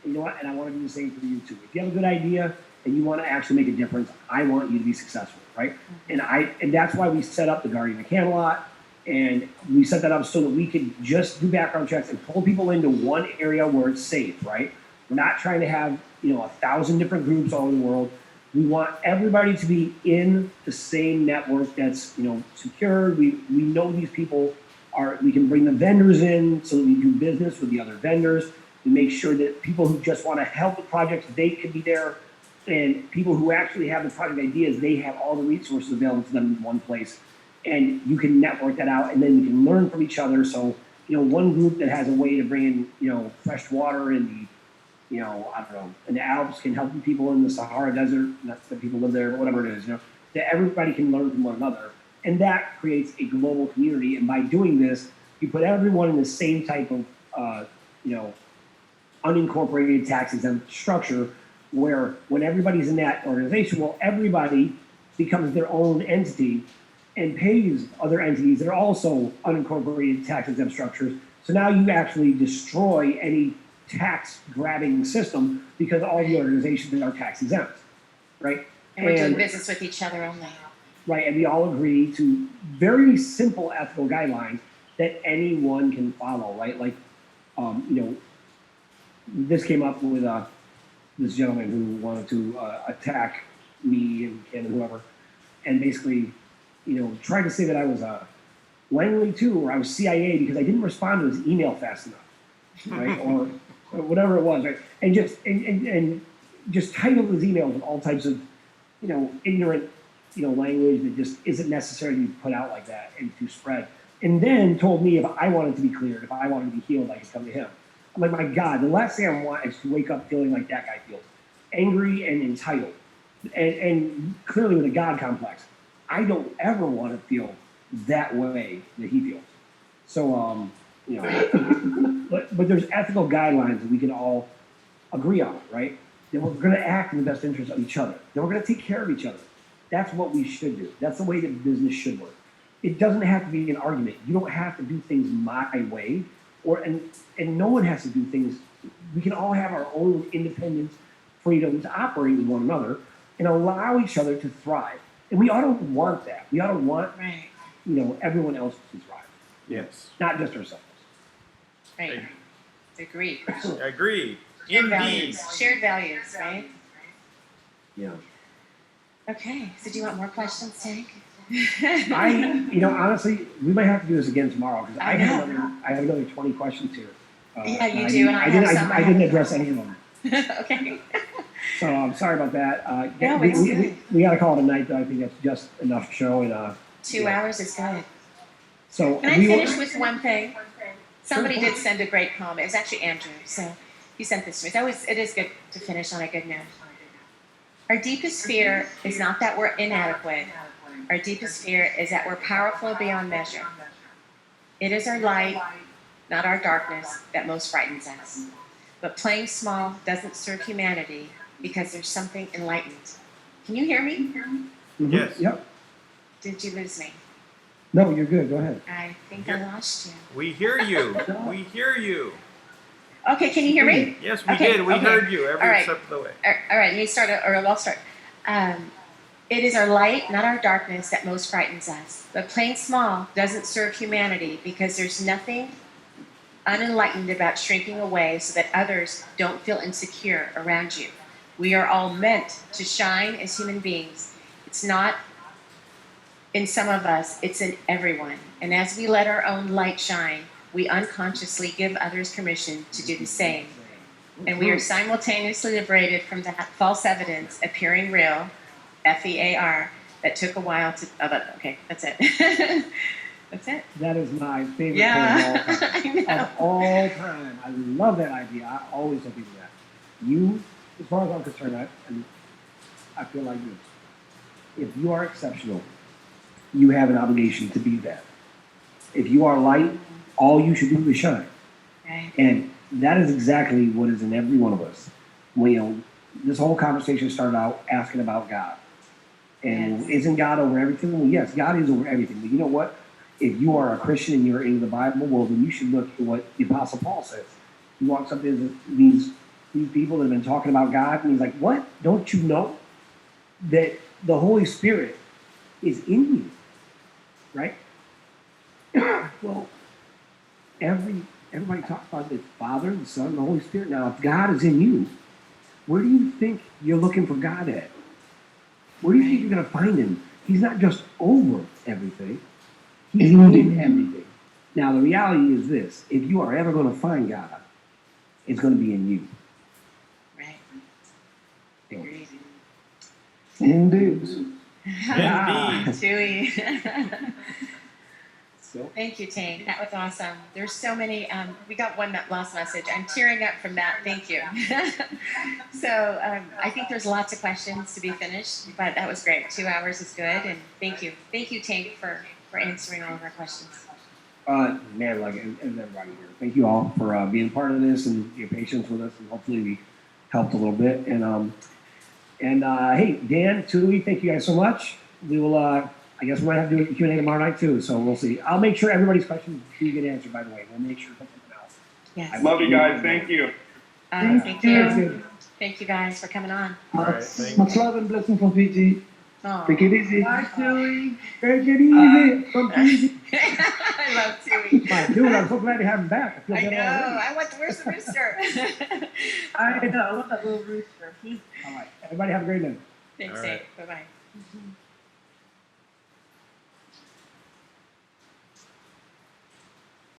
You know what? And I want to do the same for you too. If you have a good idea and you want to actually make a difference, I want you to be successful, right? And that's why we set up the Guardian of Camelot, and we set that up so that we could just do background checks and pull people into one area where it's safe, right? We're not trying to have 1,000 different groups all over the world. We want everybody to be in the same network that's secured. We know these people are. We can bring the vendors in so that we do business with the other vendors. We make sure that people who just want to help the projects, they can be there. And people who actually have the product ideas, they have all the resources available to them in one place. And you can network that out, and then you can learn from each other. So, one group that has a way to bring in, fresh water in the, I don't know, in the Alps can help people in the Sahara Desert. That's the people live there, but whatever it is, that everybody can learn from one another. And that creates a global community. And by doing this, you put everyone in the same type of, unincorporated tax exempt structure, where when everybody's in that organization, well, everybody becomes their own entity and pays other entities that are also unincorporated tax exempt structures. So now you actually destroy any tax grabbing system because all the organizations are tax exempt, right? And we're doing business with each other only. Right, and we all agree to very simple ethical guidelines that anyone can follow, right? Like, this came up with this gentleman who wanted to attack me and Ken and whoever, and basically, tried to say that I was Langley too, or I was CIA because I didn't respond to his email fast enough, right? or whatever it was, right? And just titled his emails with all types of, ignorant, language that just isn't necessary to be put out like that and to spread. And then told me if I wanted to be cleared, if I wanted to be healed, I could come to him. I'm like, my God, the last thing I want is to wake up feeling like that guy feels, angry and entitled, and clearly with a God complex. I don't ever want to feel that way that he feels. So, but there's ethical guidelines that we can all agree on, right? That we're going to act in the best interest of each other. That we're going to take care of each other. That's what we should do. That's the way that business should work. It doesn't have to be an argument. You don't have to do things my way, and no one has to do things. We can all have our own independent freedom to operate with one another and allow each other to thrive. And we ought to want that. We ought to want, everyone else to thrive. Yes. Not just ourselves. Right. Agreed. Agreed. Shared Indeed. values. Shared values, right? Yeah. Okay. So do you want more questions, Tank? Honestly, we might have to do this again tomorrow because I have another 20 questions here. Yeah, you do, and I didn't address any of them. Okay. So I'm sorry about that. No, it's good. We got to call it a night, though. I think that's just enough show. And 2 hours is good. So Can I finish with one thing? Somebody did send a great poem. It was actually Andrew, so he sent this to me. It is good to finish on a good note. Our deepest fear is not that we're inadequate. Our deepest fear is that we're powerful beyond measure. It is our light, not our darkness, that most frightens us. But playing small doesn't serve humanity because there's something enlightened. Can you hear me? Mm-hmm. Yes. Yep. Did you lose me? No, you're good. Go ahead. I think I lost you. We hear you. We hear you. Okay, can you hear me? Yes, we Okay, did. We okay. heard you every All right. step of the way. All right, you start, or I'll start. It is our light, not our darkness, that most frightens us. But playing small doesn't serve humanity because there's nothing unenlightened about shrinking away so that others don't feel insecure around you. We are all meant to shine as human beings. It's not in some of us, it's in everyone. And as we let our own light shine, we unconsciously give others permission to do the same. And we are simultaneously liberated from that false evidence appearing real, FEAR, that took a while to, okay, that's it. That's it. That is my favorite Yeah, thing of all time. I love that idea. I always tell people that. You, as far as I'm concerned, I feel like this. If you are exceptional, you have an obligation to be that. If you are light, all you should do is shine. Right. And that is exactly what is in every one of us. This whole conversation started out asking about God. And Yes. Isn't God over everything? Well, yes, God is over everything. But you know what? If you are a Christian and you're in the Bible, well, then you should look at what the Apostle Paul says. He walks up to these people that have been talking about God, and he's like, what? Don't you know that the Holy Spirit is in you? Right? Well, everybody talks about the Father, the Son, and the Holy Spirit. Now, if God is in you, where do you think you're looking for God at? Where do you think you're going to find him? He's not just over everything. He's in everything. Now, the reality is this. If you are ever going to find God, it's going to be in you. Right. Agreed. Indeed. Tui. So, Thank you, Tank. That was awesome. There's so many. We got one last message. I'm tearing up from that. Thank you. So I think there's lots of questions to be finished, but that was great. 2 hours is good, and thank you, Tank, for answering all of our questions. man, like, and everybody here, thank you all for being part of this and your patience with us, and hopefully we helped a little bit. And hey, Dan, Tui, thank you guys so much. We will. I guess we might have to do a Q&A tomorrow night too, so we'll see. I'll make sure everybody's questions do get answered, by the way. We'll make sure something else. Yes. Love you guys. Thank you. Thank you. Thank you guys for coming on. All right, thank Much love and blessing from Fiji. Oh. Take it easy. Bye, Tui. Take it easy. From Fiji. I love Tui. My dude, I'm so glad to have him back. I feel I better know. already. Where's the rooster? I know. I love that little rooster. All right. Everybody have a great night. Thanks, All right. Bye bye.